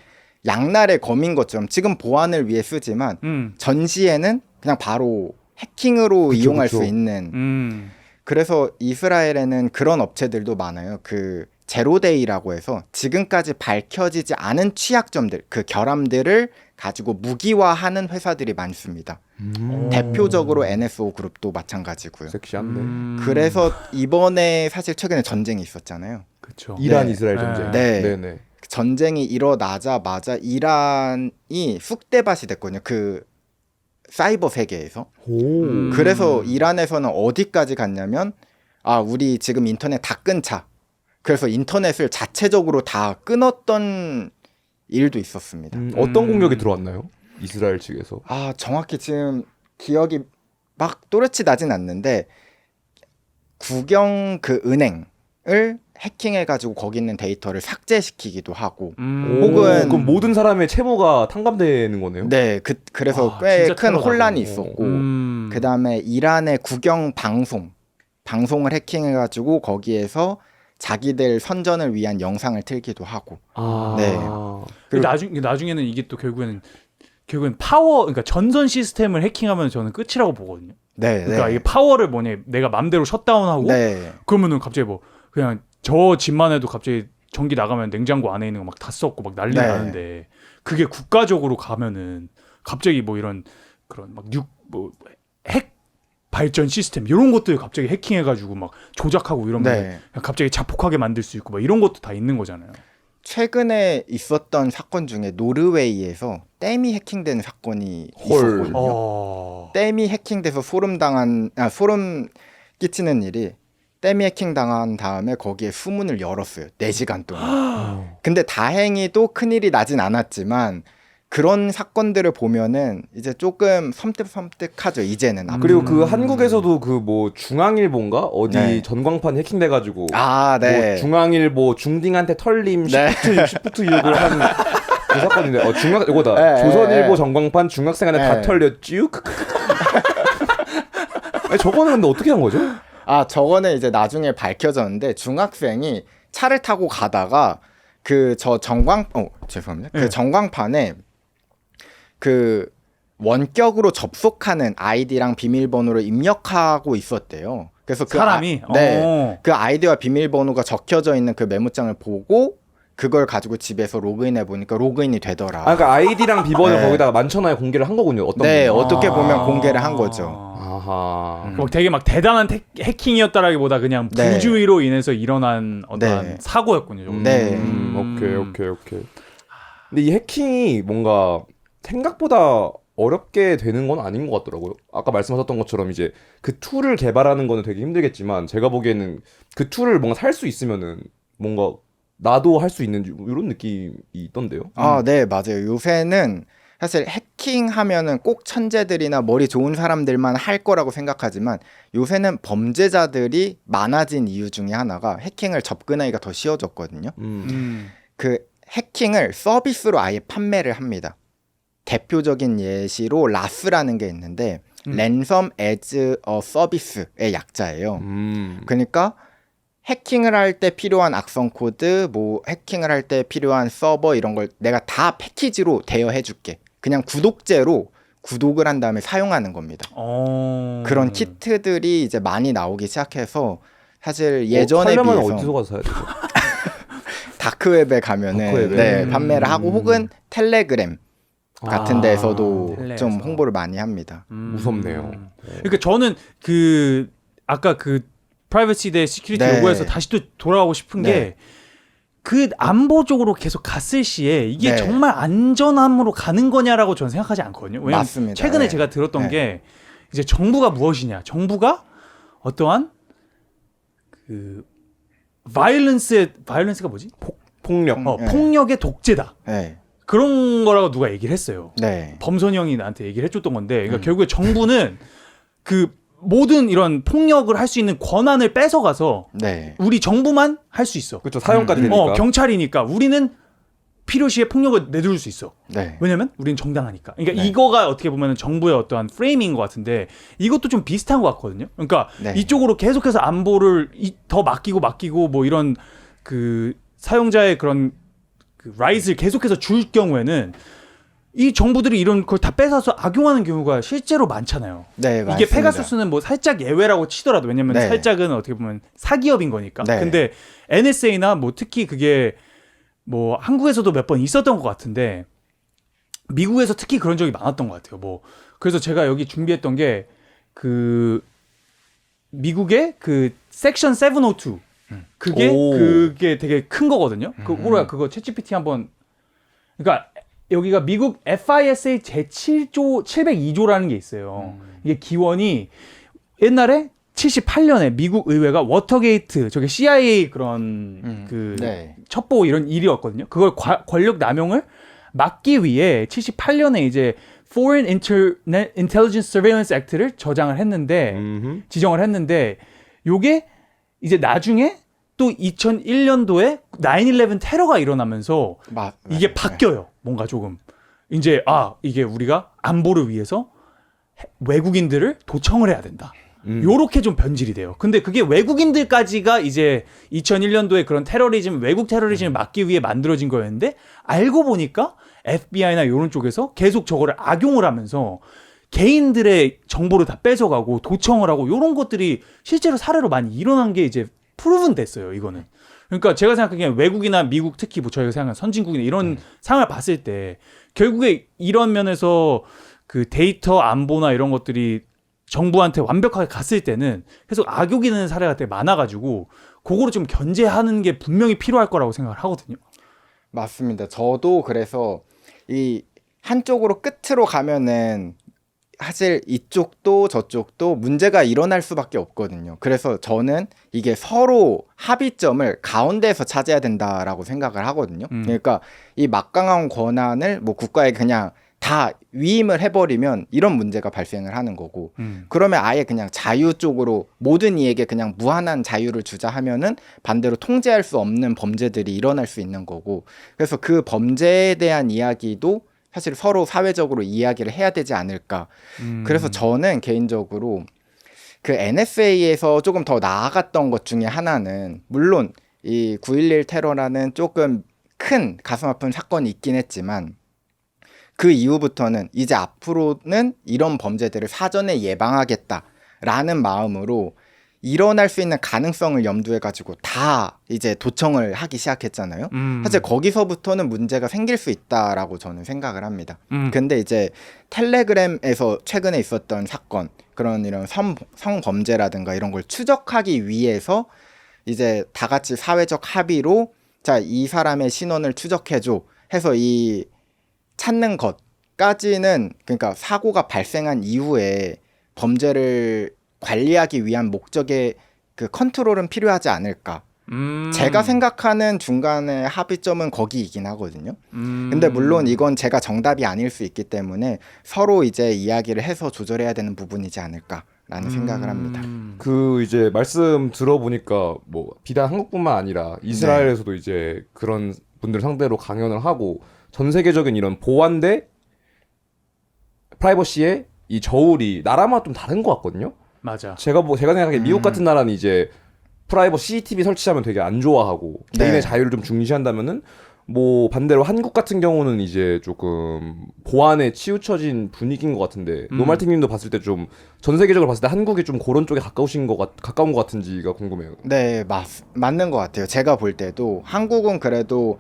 양날의 검인 것처럼 지금 보안을 위해 쓰지만 전시에는 그냥 바로 해킹으로 이용할 수 있는. 그래서 이스라엘에는 그런 업체들도 많아요. 그 제로데이라고 해서 지금까지 밝혀지지 않은 취약점들, 그 결함들을 가지고 무기화하는 회사들이 많습니다. 대표적으로 NSO 그룹도 마찬가지고요.
섹시한데.
그래서 이번에 사실 최근에 전쟁이 있었잖아요.
그렇죠.
이란
네.
이스라엘 전쟁.
네.
네네.
전쟁이 일어나자마자 이란이 쑥대밭이 됐거든요. 그 사이버 세계에서. 그래서 이란에서는 어디까지 갔냐면 우리 지금 인터넷 다 끊자. 그래서 인터넷을 자체적으로 다 끊었던 일도 있었습니다.
어떤 공격이 들어왔나요? 이스라엘 측에서.
정확히 지금 기억이 막 또렷이 나진 않는데 국영 그 은행 해킹해가지고 거기 있는 데이터를 삭제시키기도 하고
오,
혹은-
그럼 모든 사람의 채무가 탕감되는 거네요.
네, 그래서
아,
꽤
진짜
큰
테러다,
혼란이
그거.
있었고 그다음에 이란의 국영 방송을 해킹해가지고 거기에서 자기들 선전을 위한 영상을 틀기도 하고
아,
네. 그리고-
나중에는 이게 또 결국엔 파워, 그러니까 전선 시스템을 해킹하면 저는 끝이라고 보거든요.
네,
그러니까
네.
이게 파워를 내가 맘대로 셧다운하고
네.
그러면은 갑자기 뭐 그냥 저 집만 해도 갑자기 전기 나가면 냉장고 안에 있는 거 막 다 썩고 막 난리
네.
나는데 그게 국가적으로 가면은 갑자기 뭐 이런 그런 막 핵 발전 시스템 이런 것들 갑자기 해킹해가지고 막 조작하고 이러면
네.
갑자기 자폭하게 만들 수 있고 막 이런 것도 다 있는 거잖아요.
최근에 있었던 사건 중에 노르웨이에서 댐이 해킹된 사건이
헐.
있었거든요. 댐이 해킹돼서 소름 끼치는 일이 댐이 해킹당한 다음에 거기에 수문을 열었어요. 4시간 동안. 근데 다행히도 큰일이 나진 않았지만 그런 사건들을 보면은 이제 조금 섬뜩섬뜩하죠. 이제는.
그리고 그 한국에서도 그 뭐 중앙일보인가 어디
네.
전광판 해킹돼가지고
아, 네.
뭐 중앙일보 중딩한테 털림
네.
시프트 유혹을 한 그 사건인데 이거다.
네,
조선일보
네.
전광판 중학생한테 다
네.
털렸쥬. 아니, 저거는 근데 어떻게 한 거죠?
아, 저거는 이제 나중에 밝혀졌는데 중학생이 차를 타고 가다가 죄송합니다.
네.
그 전광판에 그 원격으로 접속하는 아이디랑 비밀번호를 입력하고 있었대요. 그래서
사람이
그 아이디와 비밀번호가 적혀져 있는 그 메모장을 보고 그걸 가지고 집에서 로그인해 보니까 로그인이 되더라.
아, 그러니까 아이디랑 비번을
네.
거기다가 만천하에 공개를 한 거군요. 어떤
네,
분이.
어떻게 보면 공개를 한 거죠.
아하.
막 되게 막 대단한 해킹이었다라기보다 그냥
네.
부주의로 인해서 일어난 어떠한
네.
사고였군요. 저거.
네.
오케이. 근데 이 해킹이 뭔가 생각보다 어렵게 되는 건 아닌 것 같더라고요. 아까 말씀하셨던 것처럼 이제 그 툴을 개발하는 거는 되게 힘들겠지만 제가 보기에는 그 툴을 뭔가 살 수 있으면은 뭔가 나도 할 수 있는 이런 느낌이 있던데요.
아, 네, 맞아요. 요새는 사실 해킹하면은 꼭 천재들이나 머리 좋은 사람들만 할 거라고 생각하지만 요새는 범죄자들이 많아진 이유 중에 하나가 해킹을 접근하기가 더 쉬워졌거든요. 그 해킹을 서비스로 아예 판매를 합니다. 대표적인 예시로 라스라는 게 있는데 랜섬 애즈 어 서비스의 약자예요. 그러니까 해킹을 할 때 필요한 악성 코드, 뭐 해킹을 할 때 필요한 서버 이런 걸 내가 다 패키지로 대여해 줄게. 그냥 구독제로 구독을 한 다음에 사용하는 겁니다. 그런 키트들이 이제 많이 나오기 시작해서 사실 예전에
살려면
비해서
어디서 가서 사야 되죠?
다크웹에 가면은
다크웹에?
네, 판매를 하고 혹은 텔레그램 같은 데에서도
텔레에서.
좀 홍보를 많이 합니다.
무섭네요.
그러니까 저는 아까 그 프라이버시 대 시큐리티
네.
요구에서 다시 또 돌아가고 싶은
네.
게 그 안보 쪽으로 계속 갔을 시에 이게
네.
정말 안전함으로 가는 거냐라고 저는 생각하지 않거든요. 왜냐면
맞습니다.
최근에
네.
제가 들었던
네.
게 이제 정부가 무엇이냐? 정부가 어떠한 그 바이올런스가 뭐지?
폭력.
네.
폭력의 독재다.
네.
그런 거라고 누가 얘기를 했어요.
네.
범선이 형이 나한테 얘기를 해줬던 건데, 그러니까 결국에 정부는 그 모든 이런 폭력을 할 수 있는 권한을 뺏어가서
네.
우리 정부만 할 수 있어.
그렇죠. 사형까지 되니까.
경찰이니까 우리는 필요시에 폭력을 내두를 수 있어.
네.
왜냐면 우리는 정당하니까. 그러니까
네.
이거가 어떻게 보면 정부의 어떠한 프레임인 것 같은데 이것도 좀 비슷한 것 같거든요. 그러니까
네.
이쪽으로 계속해서 안보를 더 맡기고 뭐 이런 그 사용자의 그런 그 라이트를 계속해서 줄 경우에는 이 정부들이 이런 걸 다 뺏어서 악용하는 경우가 실제로 많잖아요.
네,
이게
맞습니다.
페가수스는 뭐 살짝 예외라고 치더라도 왜냐면
네.
살짝은 어떻게 보면 사기업인 거니까.
네.
근데 NSA나 뭐 특히 그게 뭐 한국에서도 몇 번 있었던 것 같은데 미국에서 특히 그런 적이 많았던 것 같아요. 뭐 그래서 제가 여기 준비했던 게 그 미국의 그 섹션 702 그게 되게 큰 거거든요. 그 오라 그거 챗GPT 한번 그러니까 여기가 미국 FISA 제7조 702조라는 게 있어요. 이게 기원이 옛날에 78년에 미국 의회가 워터게이트 저게 CIA 그런 그
네.
첩보 이런 일이었거든요. 그걸 권력 남용을 막기 위해 78년에 이제 Foreign Intelligence Surveillance Act를 지정을 했는데 요게 이제 나중에 또 2001년도에 9/11 테러가 일어나면서 이게
맞아요.
바뀌어요. 뭔가 조금 이제 이게 우리가 안보를 위해서 외국인들을 도청을 해야 된다. 요렇게 좀 변질이 돼요. 근데 그게 외국인들까지가 이제 2001년도에 그런 테러리즘, 외국 테러리즘을 막기 위해 만들어진 거였는데 알고 보니까 FBI나 이런 쪽에서 계속 저거를 악용을 하면서 개인들의 정보를 다 뺏어가고 도청을 하고 이런 것들이 실제로 사례로 많이 일어난 게 이제 프루븐 됐어요. 이거는. 그러니까 제가 생각하기엔 외국이나 미국 특히 뭐 저희가 생각하는 선진국이나 이런 상황을 봤을 때 결국에 이런 면에서 그 데이터 안보나 이런 것들이 정부한테 완벽하게 갔을 때는 계속 악용이 되는 사례가 되게 많아가지고 그거를 좀 견제하는 게 분명히 필요할 거라고 생각을 하거든요.
맞습니다. 저도 그래서 이 한쪽으로 끝으로 가면은 사실 이쪽도 저쪽도 문제가 일어날 수밖에 없거든요. 그래서 저는 이게 서로 합의점을 가운데에서 찾아야 된다라고 생각을 하거든요. 그러니까 이 막강한 권한을 뭐 국가에 그냥 다 위임을 해버리면 이런 문제가 발생을 하는 거고, 그러면 아예 그냥 자유 쪽으로 모든 이에게 그냥 무한한 자유를 주자 하면은 반대로 통제할 수 없는 범죄들이 일어날 수 있는 거고, 그래서 그 범죄에 대한 이야기도 사실 서로 사회적으로 이야기를 해야 되지 않을까. 그래서 저는 개인적으로 그 NSA에서 조금 더 나아갔던 것 중에 하나는, 물론 이 9.11 테러라는 조금 큰 가슴 아픈 사건이 있긴 했지만 그 이후부터는 이제 앞으로는 이런 범죄들을 사전에 예방하겠다라는 마음으로 일어날 수 있는 가능성을 염두에 가지고 다 이제 도청을 하기 시작했잖아요. 사실 거기서부터는 문제가 생길 수 있다라고 저는 생각을 합니다. 근데 이제 텔레그램에서 최근에 있었던 사건, 그런 이런 성범죄라든가 이런 걸 추적하기 위해서 이제 다 같이 사회적 합의로 자, 이 사람의 신원을 추적해줘 해서 이 찾는 것까지는, 그러니까 사고가 발생한 이후에 범죄를 관리하기 위한 목적의 그 컨트롤은 필요하지 않을까. 제가 생각하는 중간의 합의점은 거기이긴 하거든요. 근데 물론 이건 제가 정답이 아닐 수 있기 때문에 서로 이제 이야기를 해서 조절해야 되는 부분이지 않을까라는 생각을 합니다.
그 이제 말씀 들어보니까 뭐 비단 한국뿐만 아니라 이스라엘에서도 이제 그런 분들 상대로 강연을 하고 전 세계적인 이런 보안대 프라이버시의 이 저울이 나라마다 좀 다른 것 같거든요.
맞아.
제가 생각하기에 미국 같은 나라는 이제 프라이버시 CCTV 설치하면 되게 안 좋아하고 개인의 자유를 좀 중시한다면은, 뭐 반대로 한국 같은 경우는 이제 조금 보안에 치우쳐진 분위기인 것 같은데, 노말팅님도 봤을 때 좀 전 세계적으로 봤을 때 한국이 좀 그런 쪽에 가까운 것 같은지가 궁금해요.
네, 맞는 것 같아요. 제가 볼 때도 한국은 그래도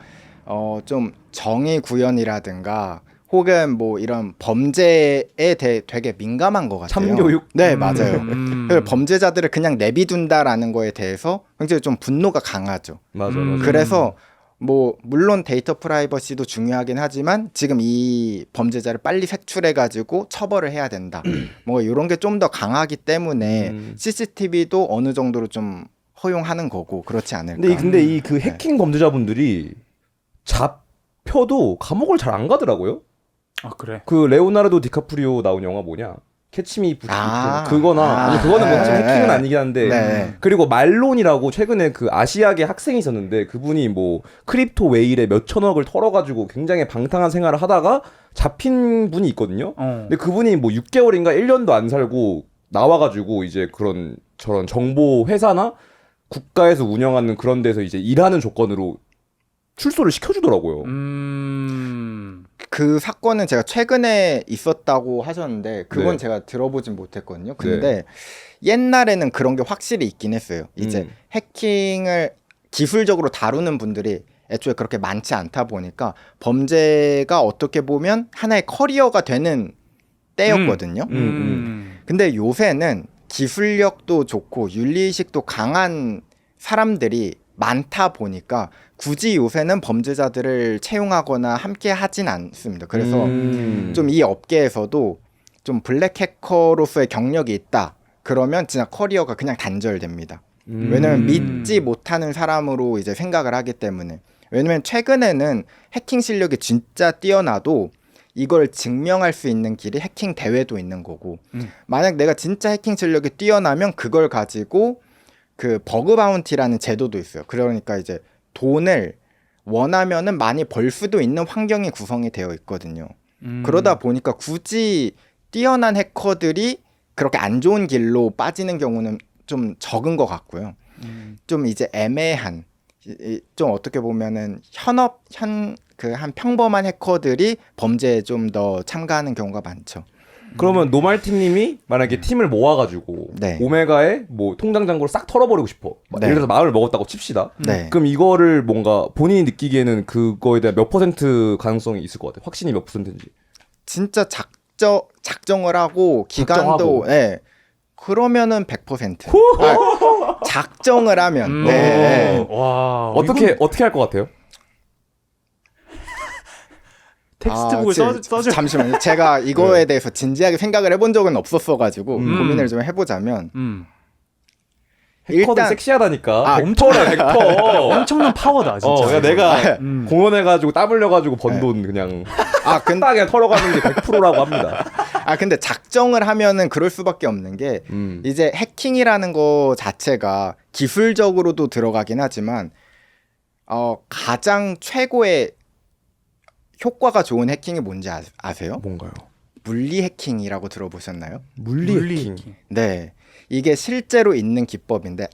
좀 정의 구현이라든가 혹은 뭐 이런 범죄에 대해 되게 민감한 것 같아요.
참교육?
네, 맞아요. 그래서 범죄자들을 그냥 내비둔다라는 거에 대해서 굉장히 좀 분노가 강하죠.
맞아.
그래서 뭐 물론 데이터 프라이버시도 중요하긴 하지만 지금 이 범죄자를 빨리 색출해가지고 처벌을 해야 된다. 뭐 이런 게 좀 더 강하기 때문에 CCTV도 어느 정도로 좀 허용하는 거고 그렇지 않을까.
근데 이 그 해킹 범죄자분들이 잡혀도 감옥을 잘 안 가더라고요.
아 그래.
그 레오나르도 디카프리오 나온 영화 뭐냐? 캐치미 부시
아.
그거나 아니 그거는 뭐 사실 해킹은 아니긴 한데
네.
그리고 말론이라고 최근에 그 아시아계 학생이 있었는데 그분이 뭐 크립토 웨일에 몇 천억을 털어가지고 굉장히 방탕한 생활을 하다가 잡힌 분이 있거든요. 근데 그분이 뭐 6개월인가 1년도 안 살고 나와가지고 이제 그런 저런 정보 회사나 국가에서 운영하는 그런 데서 이제 일하는 조건으로 출소를 시켜주더라고요.
그 사건은 제가 최근에 있었다고 하셨는데 그건
네.
제가 들어보진 못했거든요. 근데 옛날에는 그런 게 확실히 있긴 했어요. 이제 해킹을 기술적으로 다루는 분들이 애초에 그렇게 많지 않다 보니까 범죄가 어떻게 보면 하나의 커리어가 되는 때였거든요. 근데 요새는 기술력도 좋고 윤리의식도 강한 사람들이 많다 보니까 굳이 요새는 범죄자들을 채용하거나 함께 하진 않습니다. 그래서 좀 이 업계에서도 좀 블랙 해커로서의 경력이 있다. 그러면 진짜 커리어가 그냥 단절됩니다. 왜냐면 믿지 못하는 사람으로 이제 생각을 하기 때문에. 왜냐면 최근에는 해킹 실력이 진짜 뛰어나도 이걸 증명할 수 있는 길이 해킹 대회도 있는 거고 만약 내가 진짜 해킹 실력이 뛰어나면 그걸 가지고 그 버그 바운티라는 제도도 있어요. 그러니까 이제 돈을 원하면은 많이 벌 수도 있는 환경이 구성이 되어 있거든요. 그러다 보니까 굳이 뛰어난 해커들이 그렇게 안 좋은 길로 빠지는 경우는 좀 적은 것 같고요. 좀 이제 애매한, 좀 어떻게 보면은 한 평범한 해커들이 범죄에 좀 더 참가하는 경우가 많죠.
그러면 노말팅님이 만약에 팀을 모아가지고
네.
오메가의 뭐 통장 잔고를 싹 털어버리고 싶어.
네.
예를 들어서 마음을 먹었다고 칩시다.
네.
그럼 이거를 뭔가 본인이 느끼기에는 그거에 대한 몇 % 가능성이 있을 것 같아요. 확신이 몇 %인지.
진짜 작정을 하고 기간도
작정하고.
네. 그러면은 100%. 작정을 하면. 네.
와,
어떻게 할 것 같아요?
텍스트북을 써줘.
잠시만요. 제가 이거에 대해서 진지하게 생각을 해본 적은 없었어가지고 고민을 좀 해보자면
해커도
일단-
섹시하다니까.
아,
벡터래 벡터.
엄청난 파워다 진짜.
야, 내가
음.
공헌해가지고 땀 흘려가지고 번 돈 그냥
근데
딱 그냥 털어가는 게 100%라고 합니다.
근데 작정을 하면은 그럴 수밖에 없는 게 이제 해킹이라는 거 자체가 기술적으로도 들어가긴 하지만 가장 최고의 효과가 좋은 해킹이 뭔지 아세요?
뭔가요?
물리 해킹이라고 들어보셨나요?
물리 해킹.
네, 이게 실제로 있는 기법인데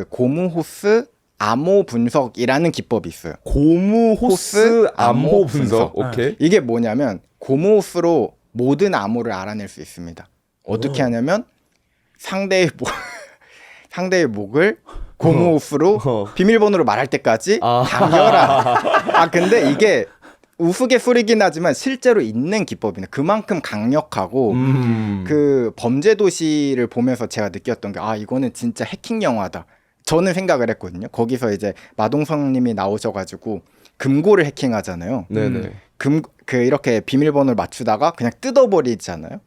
고무호스 암호 분석이라는 기법이 있어요.
고무 호스 암호 분석. 오케이.
이게 뭐냐면 고무호스로 모든 암호를 알아낼 수 있습니다. 어떻게 하냐면 상대의 목을 고무호스로 비밀번호로 말할 때까지 당겨라. 근데 이게 우스갯소리긴 하지만 실제로 있는 기법이네. 그만큼 강력하고 그 범죄 도시를 보면서 제가 느꼈던 게 이거는 진짜 해킹 영화다. 저는 생각을 했거든요. 거기서 이제 마동석님이 나오셔가지고 금고를 해킹하잖아요.
네네.
이렇게 비밀번호를 맞추다가 그냥 뜯어버리잖아요.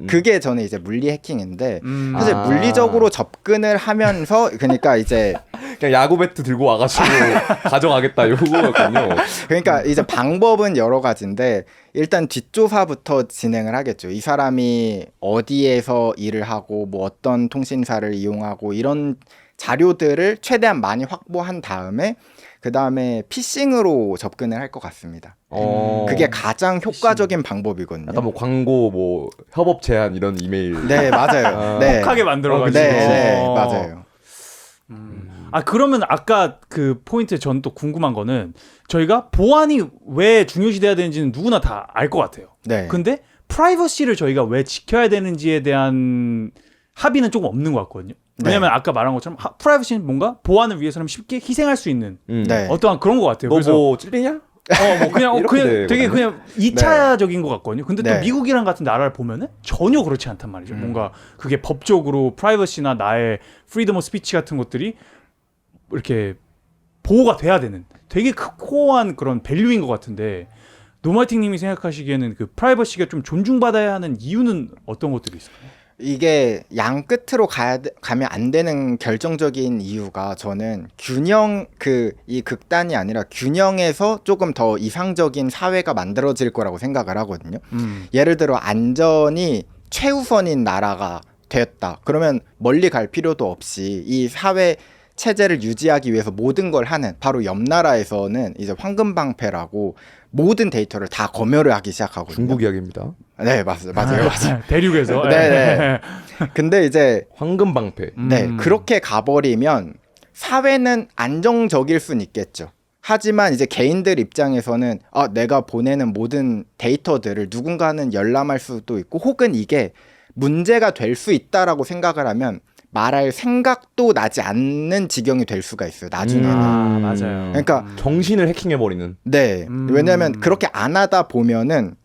그게 저는 이제 물리 해킹인데 사실 물리적으로 접근을 하면서 그러니까 이제
그냥 야구 배트 들고 와가지고 가져가겠다 요거였군요.
그러니까 이제 방법은 여러 가지인데 일단 뒷조사부터 진행을 하겠죠. 이 사람이 어디에서 일을 하고 뭐 어떤 통신사를 이용하고 이런 자료들을 최대한 많이 확보한 다음에 그 다음에 피싱으로 접근을 할 것 같습니다. 그게 가장 효과적인 방법이거든요.
약간 뭐 광고 뭐 협업 제한 이런 이메일.
네, 맞아요. 네.
혹하게 만들어가지고.
네, 맞아요.
그러면 아까 그 포인트 전 또 궁금한 거는 저희가 보안이 왜 중요시돼야 되는지는 누구나 다 알 것 같아요.
네.
근데 프라이버시를 저희가 왜 지켜야 되는지에 대한 합의는 조금 없는 것 같거든요. 왜냐면 아까 말한 것처럼 프라이버시는 뭔가 보안을 위해서는 쉽게 희생할 수 있는
네.
어떠한 그런 것 같아요. 그래서
너 뭐 찔리냐?
뭐 그냥
이렇게
되게
되거든요.
그냥 2차적인 것 같거든요. 근데 또
네.
미국이랑 같은 나라를 보면은 전혀 그렇지 않단 말이죠. 뭔가 그게 법적으로 프라이버시나 나의 프리덤 오브 스피치 같은 것들이 이렇게 보호가 돼야 되는 되게 코어한 그런 밸류인 것 같은데 노말팅님이 생각하시기에는 그 프라이버시가 좀 존중받아야 하는 이유는 어떤 것들이 있을까요?
이게 양 끝으로 가면 안 되는 결정적인 이유가 저는 이 극단이 아니라 균형에서 조금 더 이상적인 사회가 만들어질 거라고 생각을 하거든요. 예를 들어 안전이 최우선인 나라가 되었다. 그러면 멀리 갈 필요도 없이 이 사회 체제를 유지하기 위해서 모든 걸 하는 바로 옆 나라에서는 이제 황금방패라고 모든 데이터를 다 검열을 하기 시작하거든요.
중국 이야기입니다.
네, 맞아요.
대륙에서.
네. 근데 이제
황금 방패.
그렇게 가버리면 사회는 안정적일 순 있겠죠. 하지만 이제 개인들 입장에서는 내가 보내는 모든 데이터들을 누군가는 열람할 수도 있고 혹은 이게 문제가 될 수 있다라고 생각을 하면 말할 생각도 나지 않는 지경이 될 수가 있어요. 나중에는.
맞아요.
그러니까
정신을 해킹해버리는.
네. 왜냐하면 그렇게 안 하다 보면은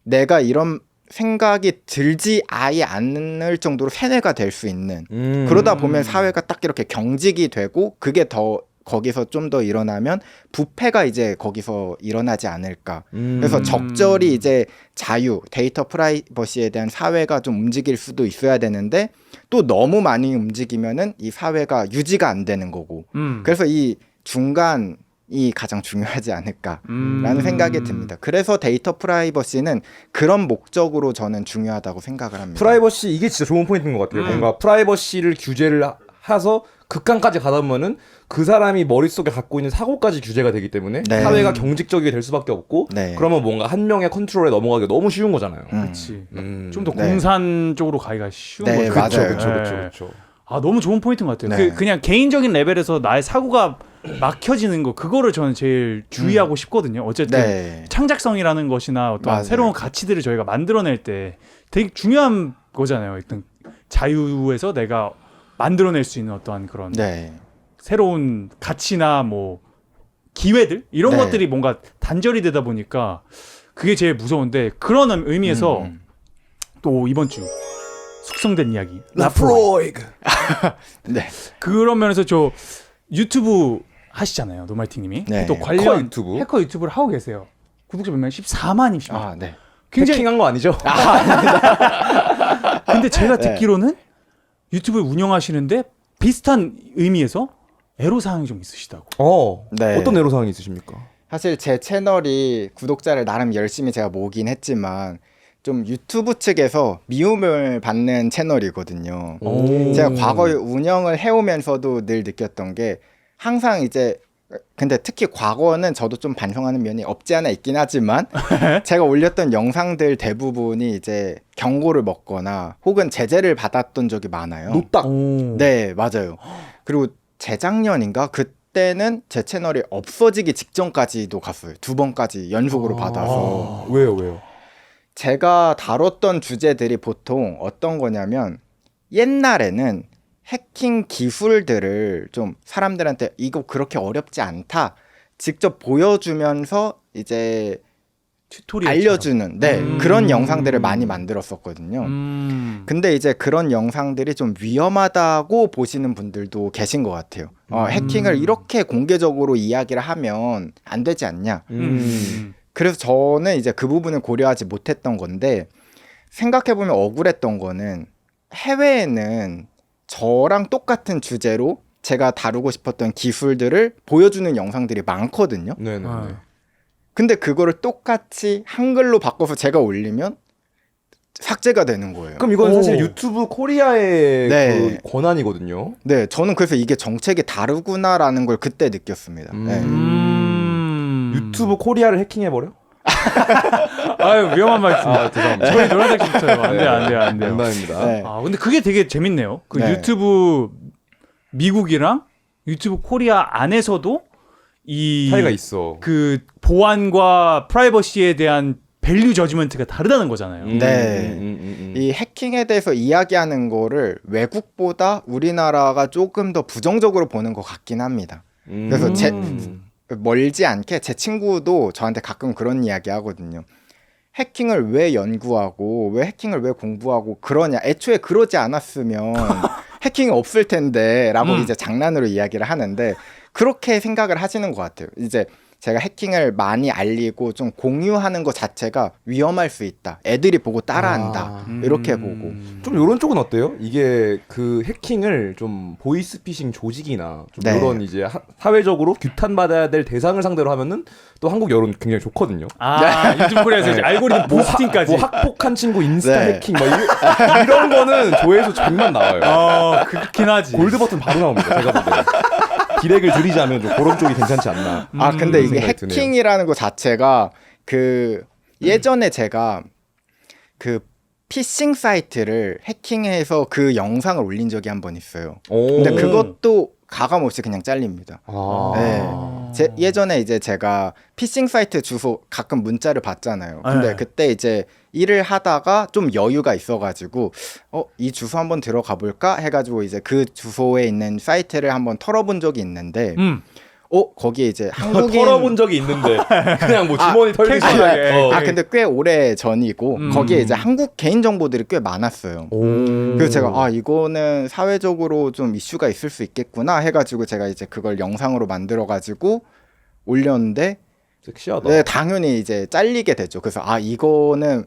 내가 이런 생각이 들지 아예 않을 정도로 세뇌가 될 수 있는 그러다 보면 사회가 딱 이렇게 경직이 되고 그게 더 거기서 좀 더 일어나면 부패가 이제 거기서 일어나지 않을까. 그래서 적절히 이제 자유, 데이터 프라이버시에 대한 사회가 좀 움직일 수도 있어야 되는데 또 너무 많이 움직이면은 이 사회가 유지가 안 되는 거고. 그래서 이 중간이 가장 중요하지 않을까라는 생각이 듭니다. 그래서 데이터 프라이버시는 그런 목적으로 저는 중요하다고 생각을 합니다.
프라이버시 이게 진짜 좋은 포인트인 것 같아요. 뭔가 프라이버시를 규제를 해서 극한까지 가다 보면은 그 사람이 머릿속에 갖고 있는 사고까지 규제가 되기 때문에
네.
사회가 경직적이게 될 수밖에 없고
네.
그러면 뭔가 한 명의 컨트롤에 넘어가기가 너무 쉬운 거잖아요.
그렇지. 좀 더
네.
공산 쪽으로 가기가 쉬운
네,
거죠.
맞아요.
그렇죠,
네.
그렇죠, 그렇죠.
아 너무 좋은 포인트인 것 같아요.
네.
그냥 개인적인 레벨에서 나의 사고가 막혀지는 거 그거를 저는 제일 주의하고 싶거든요. 어쨌든
네.
창작성이라는 것이나 어떤
맞아요.
새로운 가치들을 저희가 만들어낼 때 되게 중요한 거잖아요. 일단 자유에서 내가 만들어낼 수 있는 어떠한 그런
네.
새로운 가치나 뭐 기회들 이런
네.
것들이 뭔가 단절이 되다 보니까 그게 제일 무서운데 그런 의미에서 또 이번 주 숙성된 이야기
라프로이그.
네.
그런 면에서 저 유튜브 하시잖아요, 노말팅님이.
네.
또 관련
해커 유튜브.
해커 유튜브를 하고 계세요. 구독자 몇 명? 14만이십니다.
아, 네.
굉장히.
해킹한 거 아니죠?
근데 제가
네.
듣기로는 유튜브를 운영하시는데 비슷한 의미에서 애로 사항이 좀 있으시다고.
네.
어떤 애로사항이 있으십니까?
사실 제 채널이 구독자를 나름 열심히 제가 모으긴 했지만 좀 유튜브 측에서 미움을 받는 채널이거든요.
오.
제가 과거에 운영을 해오면서도 늘 느꼈던 게 항상 이제 근데 특히 과거는 저도 좀 반성하는 면이 없지 않아 있긴 하지만 제가 올렸던 영상들 대부분이 이제 경고를 먹거나 혹은 제재를 받았던 적이 많아요.
노딱.
네, 맞아요. 그리고 재작년인가 그때는 제 채널이 없어지기 직전까지도 갔어요. 2번까지 연속으로 받아서.
왜요?
제가 다뤘던 주제들이 보통 어떤 거냐면 옛날에는 해킹 기술들을 좀 사람들한테 이거 그렇게 어렵지 않다 직접 보여주면서 이제
튜토리얼
알려주는 그런 영상들을 많이 만들었었거든요. 근데 이제 그런 영상들이 좀 위험하다고 보시는 분들도 계신 것 같아요. 해킹을 이렇게 공개적으로 이야기를 하면 안 되지 않냐. 그래서 저는 이제 그 부분을 고려하지 못했던 건데 생각해보면 억울했던 거는 해외에는 저랑 똑같은 주제로 제가 다루고 싶었던 기술들을 보여주는 영상들이 많거든요.
네네.
근데 그거를 똑같이 한글로 바꿔서 제가 올리면 삭제가 되는 거예요.
그럼 이건
오.
사실 유튜브 코리아의
네.
그 권한이거든요.
네, 저는 그래서 이게 정책이 다르구나라는 걸 그때 느꼈습니다. 네.
유튜브 코리아를 해킹해버려?
아유 위험한 말씀.
죄송합니다.
저희 노란색부터요. 안 돼요.
농담입니다.
네.
아 근데 그게 되게 재밌네요. 그
네.
유튜브 미국이랑 유튜브 코리아 안에서도 이
차이가 있어.
그 보안과 프라이버시에 대한 밸류 저지먼트가 다르다는 거잖아요.
네. 이 해킹에 대해서 이야기하는 거를 외국보다 우리나라가 조금 더 부정적으로 보는 것 같긴 합니다. 그래서 멀지 않게 제 친구도 저한테 가끔 그런 이야기 하거든요. 해킹을 왜 연구하고 왜 해킹을 왜 공부하고 그러냐. 애초에 그러지 않았으면 해킹이 없을 텐데 라고 이제 장난으로 이야기를 하는데 그렇게 생각을 하시는 것 같아요. 이제 제가 해킹을 많이 알리고 좀 공유하는 것 자체가 위험할 수 있다. 애들이 보고 따라한다. 이렇게 보고.
좀 이런 쪽은 어때요? 이게 그 해킹을 좀 보이스피싱 조직이나 좀
네.
이런 이제 사회적으로 규탄받아야 될 대상을 상대로 하면은 또 한국 여론 굉장히 좋거든요.
아 유튜브 코리아에서 이제 알고리즘 부스팅까지.
뭐 학폭한 친구 인스타
네.
해킹 막 이런 거는 조회수 정말 나와요.
그렇긴 하지.
골드 버튼 바로 나옵니다. 제가 볼 때는. 기획을 들이자면 좀 그런 쪽이 괜찮지 않나.
아 근데 이게
생각이 드네요.
해킹이라는 것 자체가 그 예전에 제가 그 피싱 사이트를 해킹해서 그 영상을 올린 적이 한 번 있어요. 근데 그것도 가감 없이 그냥 잘립니다. 네. 예전에 이제 제가 피싱 사이트 주소 가끔 문자를 받잖아요. 근데
네.
그때 이제 일을 하다가 좀 여유가 있어가지고 이 주소 한번 들어가 볼까 해가지고 이제 그 주소에 있는 사이트를 한번 털어본 적이 있는데 거기에 이제 한국인
털어본 적이 있는데 그냥 뭐 주머니 털듯이.
근데 꽤 오래 전이고 거기에 이제 한국 개인 정보들이 꽤 많았어요. 그래서 제가 이거는 사회적으로 좀 이슈가 있을 수 있겠구나 해가지고 제가 이제 그걸 영상으로 만들어가지고 올렸는데
섹시하다.
네, 당연히 이제 잘리게 됐죠. 그래서 이거는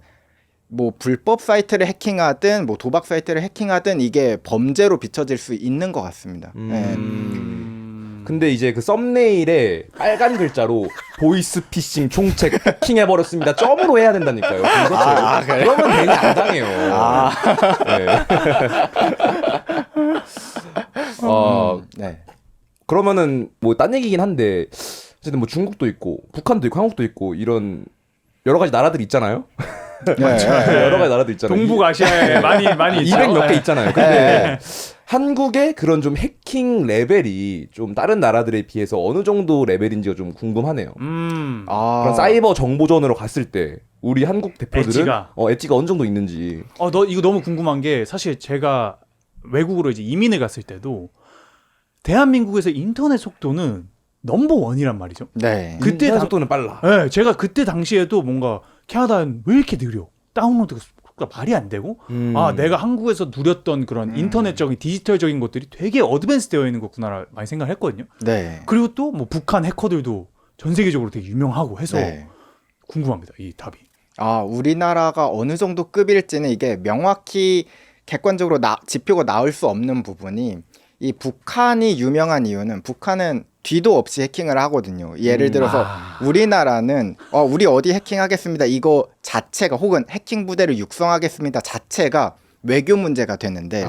뭐 불법 사이트를 해킹하든 뭐 도박 사이트를 해킹하든 이게 범죄로 비춰질 수 있는 것 같습니다. 네.
근데 이제 그 썸네일에 빨간 글자로 보이스피싱 총책 해킹해버렸습니다. 점으로 해야 된다니까요. 그러면 괜히 안 당해요. 네.
네.
그러면은 뭐 딴 얘기긴 한데 어쨌든 뭐 중국도 있고 북한도 있고 한국도 있고 이런 여러 가지 나라들이 있잖아요.
네.
여러 가지 나라들 있잖아요.
동북아시아에 많이 있죠.
200 몇 개
네.
있잖아요. 근데 한국의 그런 좀 해킹 레벨이 좀 다른 나라들에 비해서 어느 정도 레벨인지가 좀 궁금하네요. 그런 사이버 정보전으로 갔을 때 우리 한국 대표들은 엣지가 어느 정도 있는지.
너 이거 너무 궁금한 게 사실 제가 외국으로 이제 이민을 갔을 때도 대한민국에서 인터넷 속도는 넘버 원이란 말이죠.
네.
그때
인터넷 속도는 빨라.
네, 제가 그때 당시에도 뭔가 캐나다는 왜 이렇게 느려? 다운로드가 말이 안 되고 내가 한국에서 누렸던 그런 인터넷적인 디지털적인 것들이 되게 어드밴스 되어 있는 거구나 많이 생각을 했거든요.
네.
그리고 또 뭐 북한 해커들도 전 세계적으로 되게 유명하고 해서
네.
궁금합니다. 이 답이.
우리나라가 어느 정도 급일지는 이게 명확히 객관적으로 지표가 나올 수 없는 부분이 이 북한이 유명한 이유는 북한은 뒤도 없이 해킹을 하거든요. 예를 들어서 우리나라는 우리 어디 해킹하겠습니다. 이거 자체가 혹은 해킹 부대를 육성하겠습니다. 자체가 외교 문제가 되는데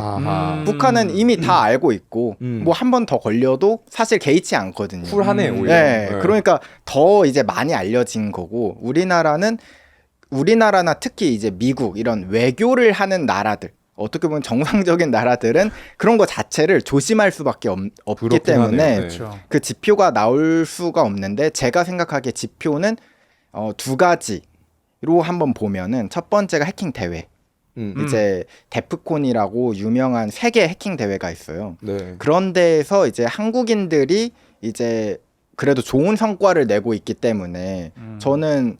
북한은 이미 다 알고 있고 뭐 한 번 더 걸려도 사실 개의치 않거든요.
쿨하네 오히려.
네, 그러니까 더 이제 많이 알려진 거고 우리나라나 특히 이제 미국 이런 외교를 하는 나라들 어떻게 보면 정상적인 나라들은 그런 거 자체를 조심할 수밖에 없기 때문에
하네요.
그렇죠.
그 지표가 나올 수가 없는데 제가 생각하기에 지표는 두 가지로 한번 보면은 첫 번째가 해킹 대회. 이제 데프콘이라고 유명한 세계 해킹 대회가 있어요.
네.
그런 데에서 이제 한국인들이 이제 그래도 좋은 성과를 내고 있기 때문에 저는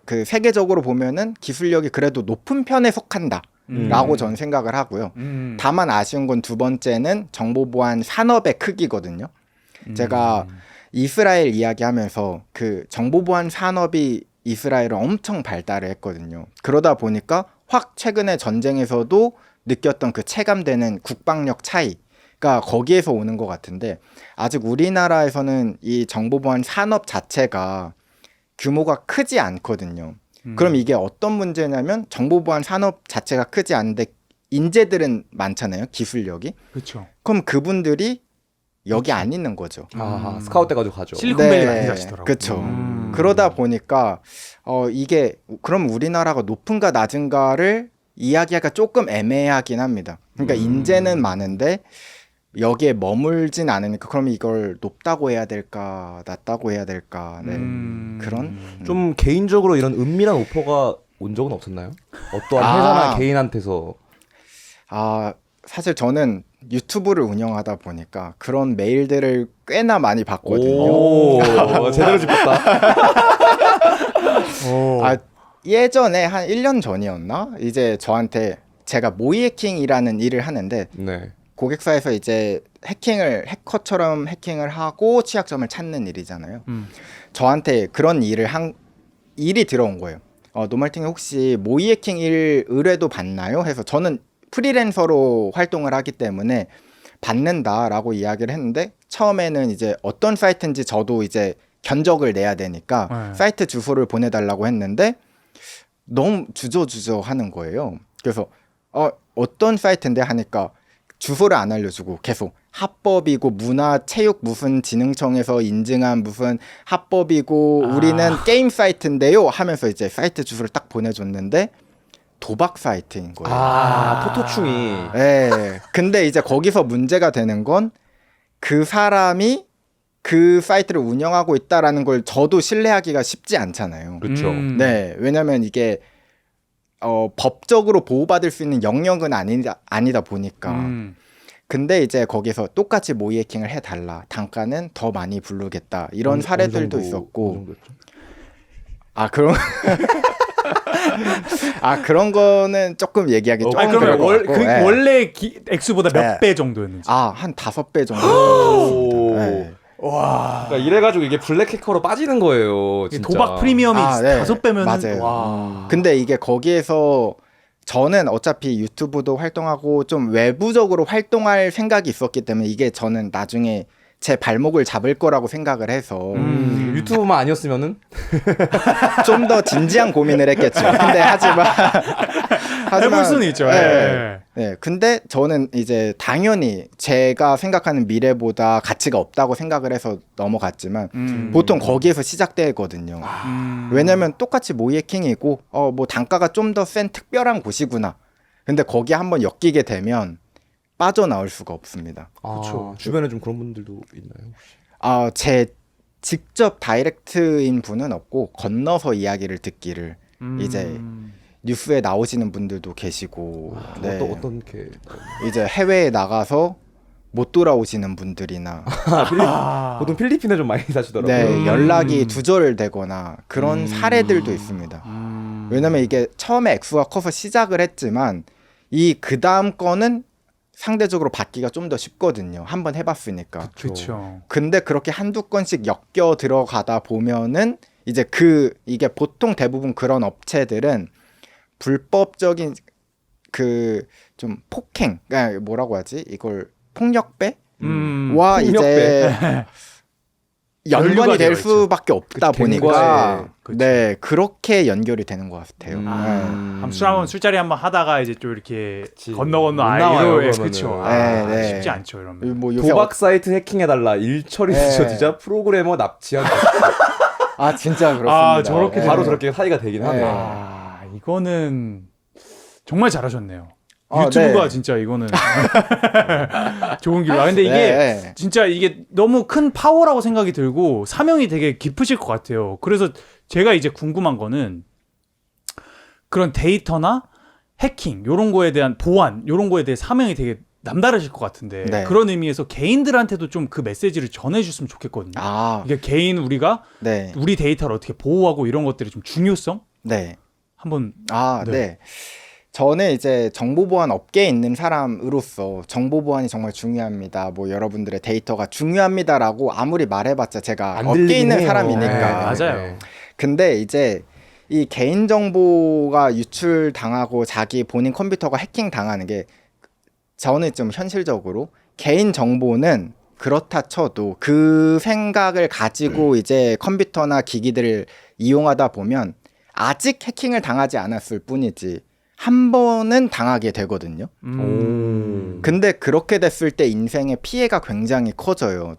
그 세계적으로 보면은 기술력이 그래도 높은 편에 속한다라고 저는 생각을 하고요. 다만 아쉬운 건 두 번째는 정보보안 산업의 크기거든요. 제가 이스라엘 이야기하면서 그 정보보안 산업이 이스라엘은 엄청 발달을 했거든요. 그러다 보니까 확 최근에 전쟁에서도 느꼈던 그 체감되는 국방력 차이가 거기에서 오는 것 같은데 아직 우리나라에서는 이 정보보안 산업 자체가 규모가 크지 않거든요. 그럼 이게 어떤 문제냐면 정보보안 산업 자체가 크지 않은데 인재들은 많잖아요. 기술력이.
그렇죠.
그럼 그분들이 여기 안 있는 거죠.
스카우트 돼가지고 가죠.
실리콘밸리 많이 가시더라고요.
그렇죠. 그러다 보니까 이게 그럼 우리나라가 높은가 낮은가를 이야기하기가 조금 애매하긴 합니다. 그러니까 인재는 많은데 여기에 머물진 않으니까 그럼 이걸 높다고 해야 될까 낮다고 해야 될까 그런
좀 개인적으로 이런 은밀한 오퍼가 온 적은 없었나요? 어떠한 회사나 개인한테서.
사실 저는 유튜브를 운영하다 보니까 그런 메일들을 꽤나 많이 받거든요.
오, 제대로 짚었다.
예전에 한 1년 전이었나? 이제 저한테 제가 모의 해킹이라는 일을 하는데
네.
고객사에서 이제 해커처럼 해킹을 하고 취약점을 찾는 일이잖아요. 저한테 그런 일이 들어온 거예요. 노말팅이 혹시 모의 해킹 일 의뢰도 받나요? 해서 저는 프리랜서로 활동을 하기 때문에 받는다라고 이야기를 했는데 처음에는 이제 어떤 사이트인지 저도 이제 견적을 내야 되니까 사이트 주소를 보내달라고 했는데 너무 주저주저 하는 거예요. 그래서 어떤 사이트인데 하니까 주소를 안 알려주고 계속 합법이고 문화체육 무슨 진흥청에서 인증한 무슨 합법이고 우리는 게임 사이트인데요 하면서 이제 사이트 주소를 딱 보내줬는데 도박 사이트인 거예요.
포토충이.
네. 근데 이제 거기서 문제가 되는 건 그 사람이 그 사이트를 운영하고 있다라는 걸 저도 신뢰하기가 쉽지 않잖아요.
그렇죠.
네. 왜냐면 이게 법적으로 보호받을 수 있는 영역은 아니다 보니까. 근데 이제 거기서 똑같이 모의 해킹을 해달라. 단가는 더 많이 부르겠다. 이런 사례들도 있었고. 그런 거는 조금 얘기하기 조금
그러면
그럴 것 같고.
원래 액수보다 몇 배 정도였는지.
한 5배 정도. 네.
와. 그러니까 이래가지고 이게 블랙 해커로 빠지는 거예요. 진짜.
도박 프리미엄이 5배면
맞아요.
와.
근데 이게 거기에서 저는 어차피 유튜브도 활동하고 좀 외부적으로 활동할 생각이 있었기 때문에 이게 저는 나중에 제 발목을 잡을 거라고 생각을 해서
유튜브만 아니었으면은
좀 더 진지한 고민을 했겠죠. 근데 하지만
해볼 수는 있죠.
네. 네, 근데 저는 이제 당연히 제가 생각하는 미래보다 가치가 없다고 생각을 해서 넘어갔지만 보통 거기에서 시작되거든요. 왜냐면 똑같이 모의 해킹이고 뭐 단가가 좀 더 센 특별한 곳이구나. 근데 거기에 한번 엮이게 되면 빠져나올 수가 없습니다.
그렇죠. 주변에 좀 그런 분들도 있나요? 혹시?
제 직접 다이렉트인 분은 없고 건너서 이야기를 듣기를 이제 뉴스에 나오시는 분들도 계시고 네.
어떤 게
이제 해외에 나가서 못 돌아오시는 분들이나
보통 필리핀에 좀 많이 사시더라고요.
네, 연락이 두절되거나 그런 사례들도 있습니다. 왜냐면 이게 처음에 액수가 커서 시작을 했지만 이 그 다음 거는 상대적으로 받기가 좀 더 쉽거든요. 한번 해봤으니까.
그렇죠.
근데 그렇게 한두 건씩 엮여 들어가다 보면은 이제 이게 보통 대부분 그런 업체들은 불법적인 그 좀 폭행, 그러니까 뭐라고 하지? 이걸 폭력배? 와 이제 연관이 될 수밖에 없다
그치,
보니까
그치.
네 그렇게 연결이 되는 것 같아요.
한번 술자리 한번 하다가 이제 좀 이렇게 건너
못 나와요,
아이로
그러면은.
그렇죠.
네.
쉽지 않죠 이러면.
뭐 요새
도박 사이트 해킹해달라 일처리
네.
늦어지자 프로그래머 납치한
진짜 그렇습니다.
저렇게
바로 저렇게 사이가 되긴
네.
하네요.
이거는 정말 잘하셨네요.
아,
유튜브가
네.
진짜 이거는 좋은 길로. 근데 이게
네.
진짜 이게 너무 큰 파워라고 생각이 들고 사명이 되게 깊으실 것 같아요. 그래서 제가 이제 궁금한 거는 그런 데이터나 해킹 요런 거에 대한 보안 요런 거에 대해 사명이 되게 남다르실 것 같은데
네.
그런 의미에서 개인들한테도 좀 그 메시지를 전해줬으면 좋겠거든요. 이게 개인 우리가
네.
우리 데이터를 어떻게 보호하고 이런 것들의 좀 중요성
네.
한번
네.
네.
저는 이제 정보보안 업계에 있는 사람으로서 정보보안이 정말 중요합니다. 뭐 여러분들의 데이터가 중요합니다라고 아무리 말해봤자 제가
안
업계에
들리긴
있는
해요.
사람이니까.
네, 맞아요.
근데 이제 이 개인정보가 유출당하고 자기 본인 컴퓨터가 해킹 당하는 게 저는 좀 현실적으로 개인정보는 그렇다 쳐도 그 생각을 가지고 이제 컴퓨터나 기기들을 이용하다 보면 아직 해킹을 당하지 않았을 뿐이지 한 번은 당하게 되거든요. 근데 그렇게 됐을 때 인생의 피해가 굉장히 커져요.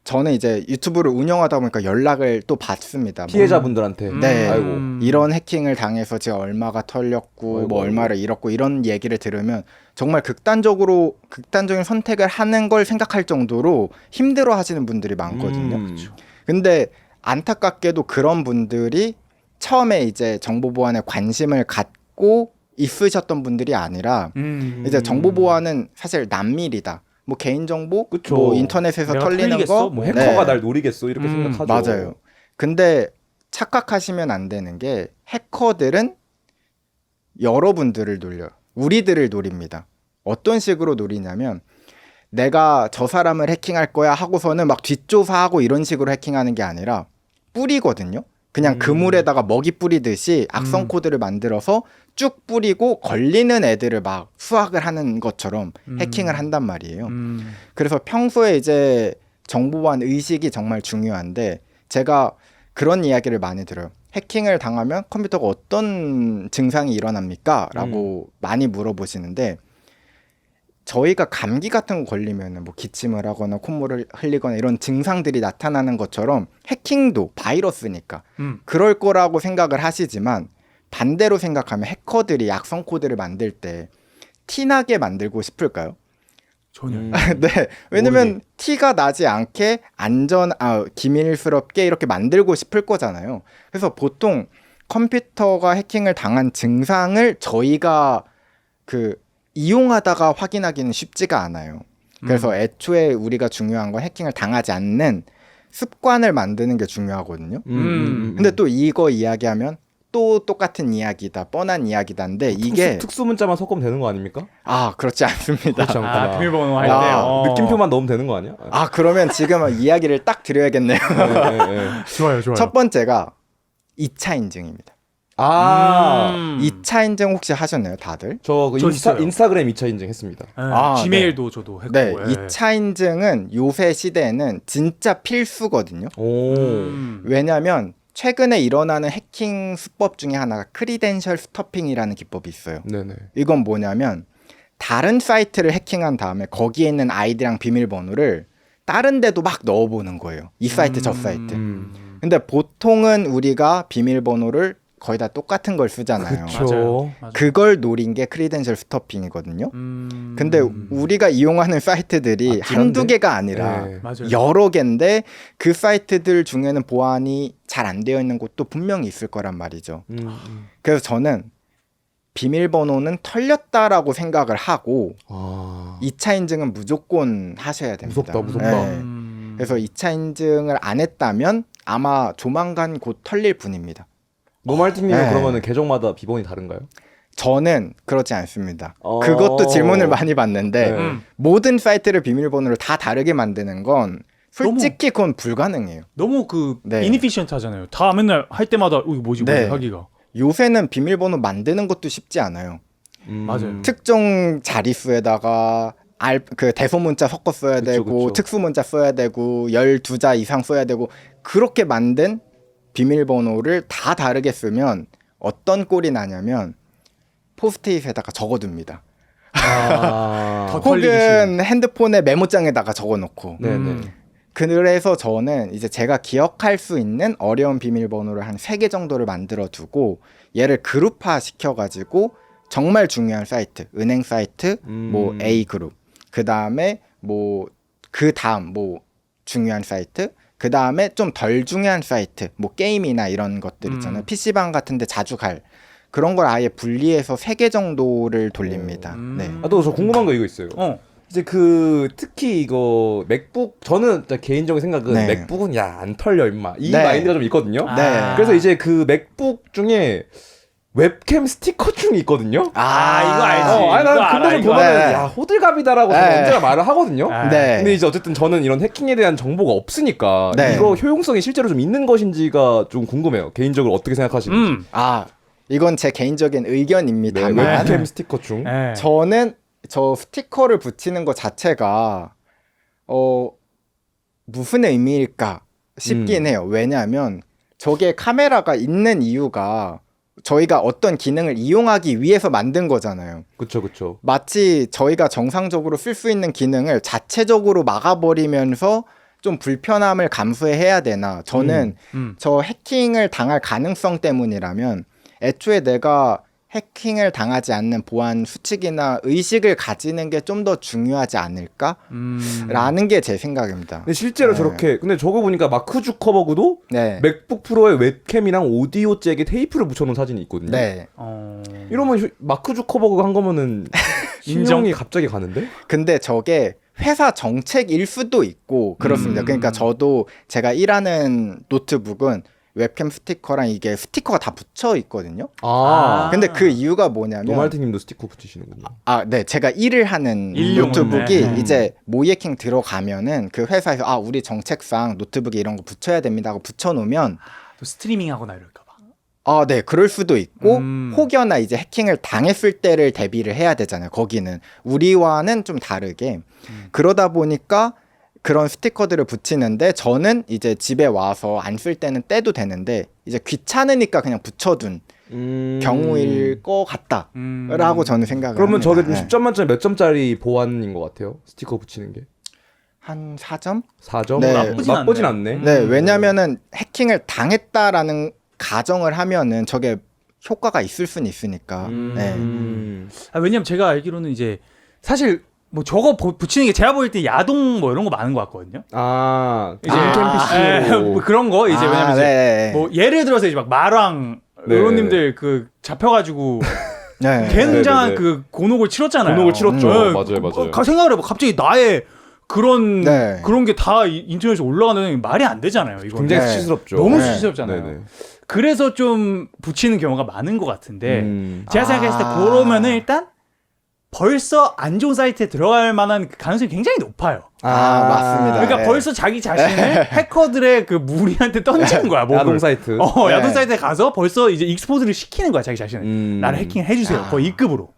저는 이제 유튜브를 운영하다 보니까 연락을 또 받습니다.
피해자분들한테.
네.
아이고.
이런 해킹을 당해서 제가 얼마가 털렸고
아이고,
뭐 얼마를 잃었고 이런 얘기를 들으면 정말 극단적인 선택을 하는 걸 생각할 정도로 힘들어 하시는 분들이 많거든요. 근데 안타깝게도 그런 분들이 처음에 이제 정보 보안에 관심을 갖고 있으셨던 분들이 아니라 이제 정보 보안은 사실 남일이다. 뭐 개인 정보,
그쵸.
뭐 인터넷에서
내가
털리는
털리겠어?
거,
뭐
네.
해커가 날 노리겠어 이렇게 생각하죠.
맞아요. 근데 착각하시면 안 되는 게 해커들은 여러분들을 놀려요. 우리들을 노립니다. 어떤 식으로 노리냐면 내가 저 사람을 해킹할 거야 하고서는 막 뒷조사하고 이런 식으로 해킹하는 게 아니라 뿌리거든요. 그냥 그물에다가 먹이 뿌리듯이 악성 코드를 만들어서 쭉 뿌리고 걸리는 애들을 막 수확을 하는 것처럼 해킹을 한단 말이에요. 그래서 평소에 이제 정보보안 의식이 정말 중요한데 제가 그런 이야기를 많이 들어요. 해킹을 당하면 컴퓨터가 어떤 증상이 일어납니까? 라고 많이 물어보시는데 저희가 감기 같은 거 걸리면 뭐 기침을 하거나 콧물을 흘리거나 이런 증상들이 나타나는 것처럼 해킹도 바이러스니까 그럴 거라고 생각을 하시지만 반대로 생각하면 해커들이 악성 코드를 만들 때 티나게 만들고 싶을까요?
전혀.
네. 왜냐면 티가 나지 않게 기밀스럽게 이렇게 만들고 싶을 거잖아요. 그래서 보통 컴퓨터가 해킹을 당한 증상을 저희가 이용하다가 확인하기는 쉽지가 않아요. 그래서 애초에 우리가 중요한 건 해킹을 당하지 않는 습관을 만드는 게 중요하거든요. 근데 또 이거 이야기하면 또 똑같은 이야기다, 뻔한 이야기다인데 이게
특수 문자만 섞으면 되는 거 아닙니까?
그렇지 않습니다.
그렇지 않구나.
비밀번호 할
아,
때.
느낌표만 넣으면 되는 거 아니야?
그러면 지금 이야기를 딱 드려야겠네요.
좋아요.
첫 번째가 2차 인증입니다. 2차 인증 혹시 하셨나요, 다들?
저
저 있어요.
인스타그램 2차 인증했습니다.
지메일도 저도 했고.
네, 2차 인증은 요새 시대에는 진짜 필수거든요.
오.
왜냐하면 최근에 일어나는 해킹 수법 중에 하나가 크리덴셜 스토핑이라는 기법이 있어요.
네네.
이건 뭐냐면 다른 사이트를 해킹한 다음에 거기에 있는 아이디랑 비밀번호를 다른 데도 막 넣어보는 거예요. 이 사이트 저 사이트. 근데 보통은 우리가 비밀번호를 거의 다 똑같은 걸 쓰잖아요.
그쵸.
맞아요.
그걸 노린 게 크리덴셜 스토핑이거든요. 근데 우리가 이용하는 사이트들이
아찔한데?
한두 개가 아니라
네.
맞아요.
여러 개인데 그 사이트들 중에는 보안이 잘 안 되어 있는 곳도 분명히 있을 거란 말이죠. 그래서 저는 비밀번호는 털렸다라고 생각을 하고
아.
2차 인증은 무조건 하셔야 됩니다.
무섭다.
네. 그래서 2차 인증을 안 했다면 아마 조만간 곧 털릴 뿐입니다.
노말팅님은
네.
그러면은 계정마다 비번이 다른가요?
저는 그렇지 않습니다.
어.
그것도 질문을 많이 받는데
네.
모든 사이트를 비밀번호를 다 다르게 만드는 건 솔직히 그건 불가능해요.
너무 그
네.
이니피션트 하잖아요. 다 맨날 할 때마다 이거 뭐지
네.
하기가.
요새는 비밀번호 만드는 것도 쉽지 않아요.
맞아요.
특정 자릿수에다가 그 대소문자 섞어 써야
그쵸,
되고
그쵸.
특수문자 써야 되고 12자 이상 써야 되고 그렇게 만든 비밀번호를 다 다르게 쓰면 어떤 꼴이 나냐면 포스트잇에다가 적어둡니다.
아.
더 털리기
혹은 핸드폰에 메모장에다가 적어놓고
네네.
그래서 저는 이제 제가 기억할 수 있는 어려운 비밀번호를 한 3개 정도를 만들어 두고 얘를 그룹화 시켜가지고 정말 중요한 사이트, 은행 사이트, 뭐 A 그룹, 그 다음에 뭐 그 다음 뭐 중요한 사이트, 그 다음에 좀 덜 중요한 사이트, 뭐 게임이나 이런 것들 있잖아요. PC방 같은데 자주 갈 그런 걸 아예 분리해서 3개 정도를 돌립니다. 네.
아, 또 저 궁금한 거 이거 있어요. 이제 그 특히 이거 맥북 저는 일단 개인적인 생각은
네.
맥북은 야 안 털려 임마 이
네.
마인드가 좀 있거든요.
네.
그래서 이제 그 맥북 중에 웹캠 스티커충이 있거든요.
이거 알지.
아니
이거
나는
알아,
근데 좀
이거
보면은
알아.
야 호들갑이다라고
네.
저는 언제나 말을 하거든요.
네.
근데 이제 어쨌든 저는 이런 해킹에 대한 정보가 없으니까
네.
이거 효용성이 실제로 좀 있는 것인지가 좀 궁금해요. 개인적으로 어떻게 생각하시는지.
이건 제 개인적인
네,
의견입니다만
웹캠 스티커충.
네.
저는 저 스티커를 붙이는 것 자체가 무슨 의미일까 싶긴 해요. 왜냐하면 저게 카메라가 있는 이유가 저희가 어떤 기능을 이용하기 위해서 만든 거잖아요.
그쵸.
마치 저희가 정상적으로 쓸 수 있는 기능을 자체적으로 막아버리면서 좀 불편함을 감수해야 되나. 저는 저 해킹을 당할 가능성 때문이라면 애초에 내가 해킹을 당하지 않는 보안 수칙이나 의식을 가지는 게 좀 더 중요하지 않을까라는 게 제 생각입니다.
근데 실제로
네.
저렇게 근데 저거 보니까 마크 주커버그도
네.
맥북 프로의 웹캠이랑 오디오 잭에 테이프를 붙여놓은 사진이 있거든요.
네.
이러면 마크 주커버그가 한 거면은 인정이 갑자기 가는데?
근데 저게 회사 정책일 수도 있고 그렇습니다. 그러니까 저도 제가 일하는 노트북은 웹캠 스티커랑 이게 스티커가 다 붙여 있거든요. 근데 그 이유가 뭐냐면
노말팅님도 스티커 붙이시는군요.
네, 제가 일을 하는
일용은,
노트북이
네.
이제 모이해킹 들어가면은 그 회사에서 우리 정책상 노트북에 이런 거 붙여야 됩니다 하고 붙여놓으면
또 스트리밍하거나 이럴까봐.
네, 그럴 수도 있고
음.
혹여나 이제 해킹을 당했을 때를 대비를 해야 되잖아요. 거기는 우리와는 좀 다르게 그러다 보니까 그런 스티커들을 붙이는데 저는 이제 집에 와서 안 쓸 때는 떼도 되는데 이제 귀찮으니까 그냥 붙여둔 경우일 것 같다라고 저는 생각을
그러면
합니다.
저게 좀 10점 만점에 몇 점짜리 보안인 것 같아요? 스티커 붙이는 게?
한 4점?
4점?
네.
나쁘진 않네.
네, 왜냐면은 해킹을 당했다라는 가정을 하면은 저게 효과가 있을 수는 있으니까. 네.
왜냐면 제가 알기로는 이제 사실 뭐 저거 붙이는 게 제가 보일 때 야동 뭐 이런 거 많은 것 같거든요.
이제
예, 뭐 그런 거 이제 왜냐면 이제
네.
뭐 예를 들어서 이제 막 마랑
네.
의원님들 그 잡혀가지고
네.
굉장한
네.
그 곤혹을 치렀잖아요.
곤혹을 치렀죠.
네.
맞아요.
생각을 해봐. 갑자기 나의 그런
네.
그런 게 다 인터넷에 올라가는 게 말이 안 되잖아요. 이거
굉장히
네.
수치스럽죠.
너무
네.
수치스럽잖아요.
네네.
그래서 좀 붙이는 경우가 많은 것 같은데 제가 생각했을 때
아.
그러면은 일단 벌써 안 좋은 사이트에 들어갈 만한 그 가능성이 굉장히 높아요.
맞습니다.
그러니까
네.
벌써 자기 자신을 해커들의 그 무리한테 던지는 거야. 몸을.
야동 사이트.
네.
야동 사이트에 가서 벌써 이제 익스포즈를 시키는 거야 자기 자신을. 나를 해킹 해주세요. 거의 이급으로.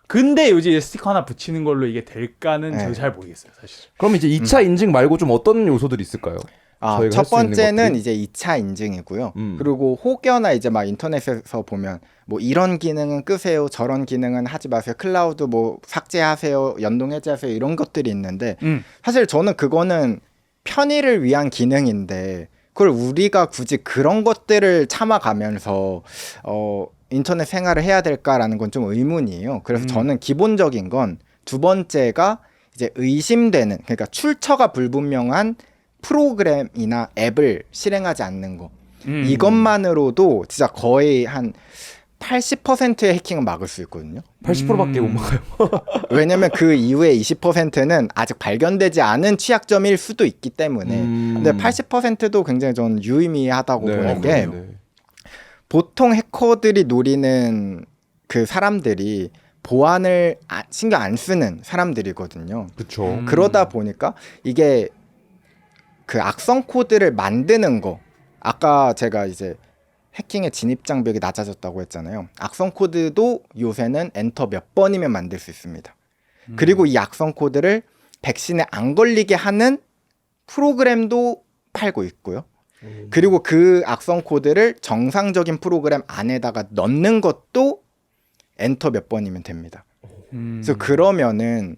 근데 요즘 스티커 하나 붙이는 걸로 이게 될까는
네.
저도 잘 모르겠어요 사실.
그럼 이제 2차 인증 말고 좀 어떤 요소들이 있을까요? 저희가
첫
할수 있는
번째는
것들이?
이제 2차 인증이고요.
음.
그리고 혹여나 이제 막 인터넷에서 보면 뭐 이런 기능은 끄세요, 저런 기능은 하지 마세요, 클라우드 뭐 삭제하세요, 연동 해제하세요 이런 것들이 있는데 사실 저는 그거는 편의를 위한 기능인데 그걸 우리가 굳이 그런 것들을 참아가면서 인터넷 생활을 해야 될까라는 건 좀 의문이에요. 그래서 저는 기본적인 건 두 번째가 이제 의심되는, 그러니까 출처가 불분명한 프로그램이나 앱을 실행하지 않는 거. 이것만으로도 진짜 거의 한 80%의 해킹은 막을 수 있거든요.
80%밖에 못 막아요.
왜냐면 그 이후에 20%는 아직 발견되지 않은 취약점일 수도 있기 때문에. 근데 80%도 굉장히 저는 유의미하다고 보는 게 보통 해커들이 노리는 그 사람들이 보안을 신경 안 쓰는 사람들이거든요.
그렇죠.
그러다 보니까 이게 그 악성 코드를 만드는 거, 아까 제가 이제 해킹의 진입 장벽이 낮아졌다고 했잖아요. 악성 코드도 요새는 엔터 몇 번이면 만들 수 있습니다. 그리고 이 악성 코드를 백신에 안 걸리게 하는 프로그램도 팔고 있고요. 그리고 그 악성 코드를 정상적인 프로그램 안에다가 넣는 것도 엔터 몇 번이면 됩니다. 그래서 그러면은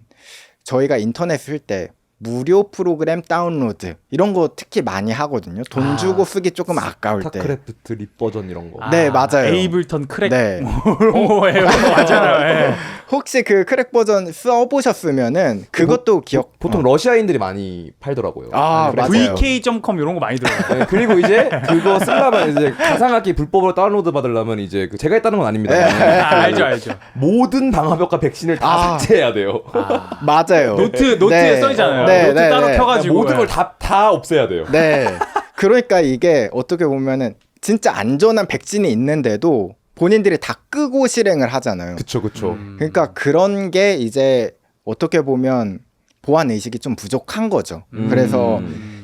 저희가 인터넷 쓸 때 무료 프로그램 다운로드 이런 거 특히 많이 하거든요. 돈 주고 쓰기 조금 아까울 때.
스타크래프트 립 버전 이런 거.
네, 맞아요.
에이블턴 크랙
네.
뭐예요? 맞잖아요. 예.
혹시 그 크랙 버전 써보셨으면은 그것도 기억.
보통 러시아인들이 많이 팔더라고요.
아, 맞아요.
vk.com 이런 거 많이 들어요.
네, 그리고 이제 그거 쓰려면 이제 가상악기 불법으로 다운로드 받으려면 이제 그 제가 했다는 건 아닙니다.
알죠.
모든 방화벽과 백신을 다 삭제해야 돼요.
맞아요.
노트에
네.
써있잖아요. 노트 따로 펴가지고
모든 걸 다 없애야 돼요.
네. 그러니까 이게 어떻게 보면은 진짜 안전한 백신이 있는데도 본인들이 다 끄고 실행을 하잖아요.
그쵸.
그러니까 그런 게 이제 어떻게 보면 보안 의식이 좀 부족한 거죠. 그래서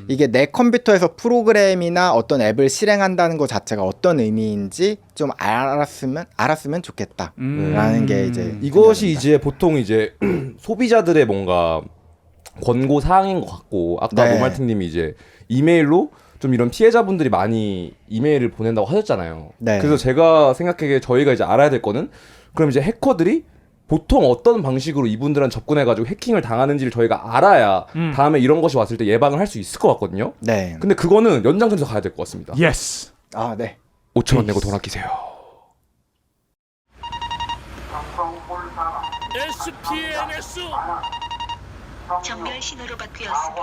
이게 내 컴퓨터에서 프로그램이나 어떤 앱을 실행한다는 것 자체가 어떤 의미인지 좀 알았으면 좋겠다라는 게 이제
이것이
생각입니다.
이제 보통 이제 소비자들의 뭔가 권고 사항인 것 같고 아까
네.
노말팅님이 이제 이메일로 좀 이런 피해자분들이 많이 이메일을 보낸다고 하셨잖아요.
네.
그래서 제가 생각하기에 저희가 이제 알아야 될 거는 그럼 이제 해커들이 보통 어떤 방식으로 이분들한테 접근해가지고 해킹을 당하는지를 저희가 알아야 다음에 이런 것이 왔을 때 예방을 할 수 있을 것 같거든요.
네.
근데 그거는 연장선에서 가야 될 것 같습니다.
예스.
아, 네.
5,000원 내고 돈 아끼세요.
SPNS 정렬 신호로 바뀌었습니다.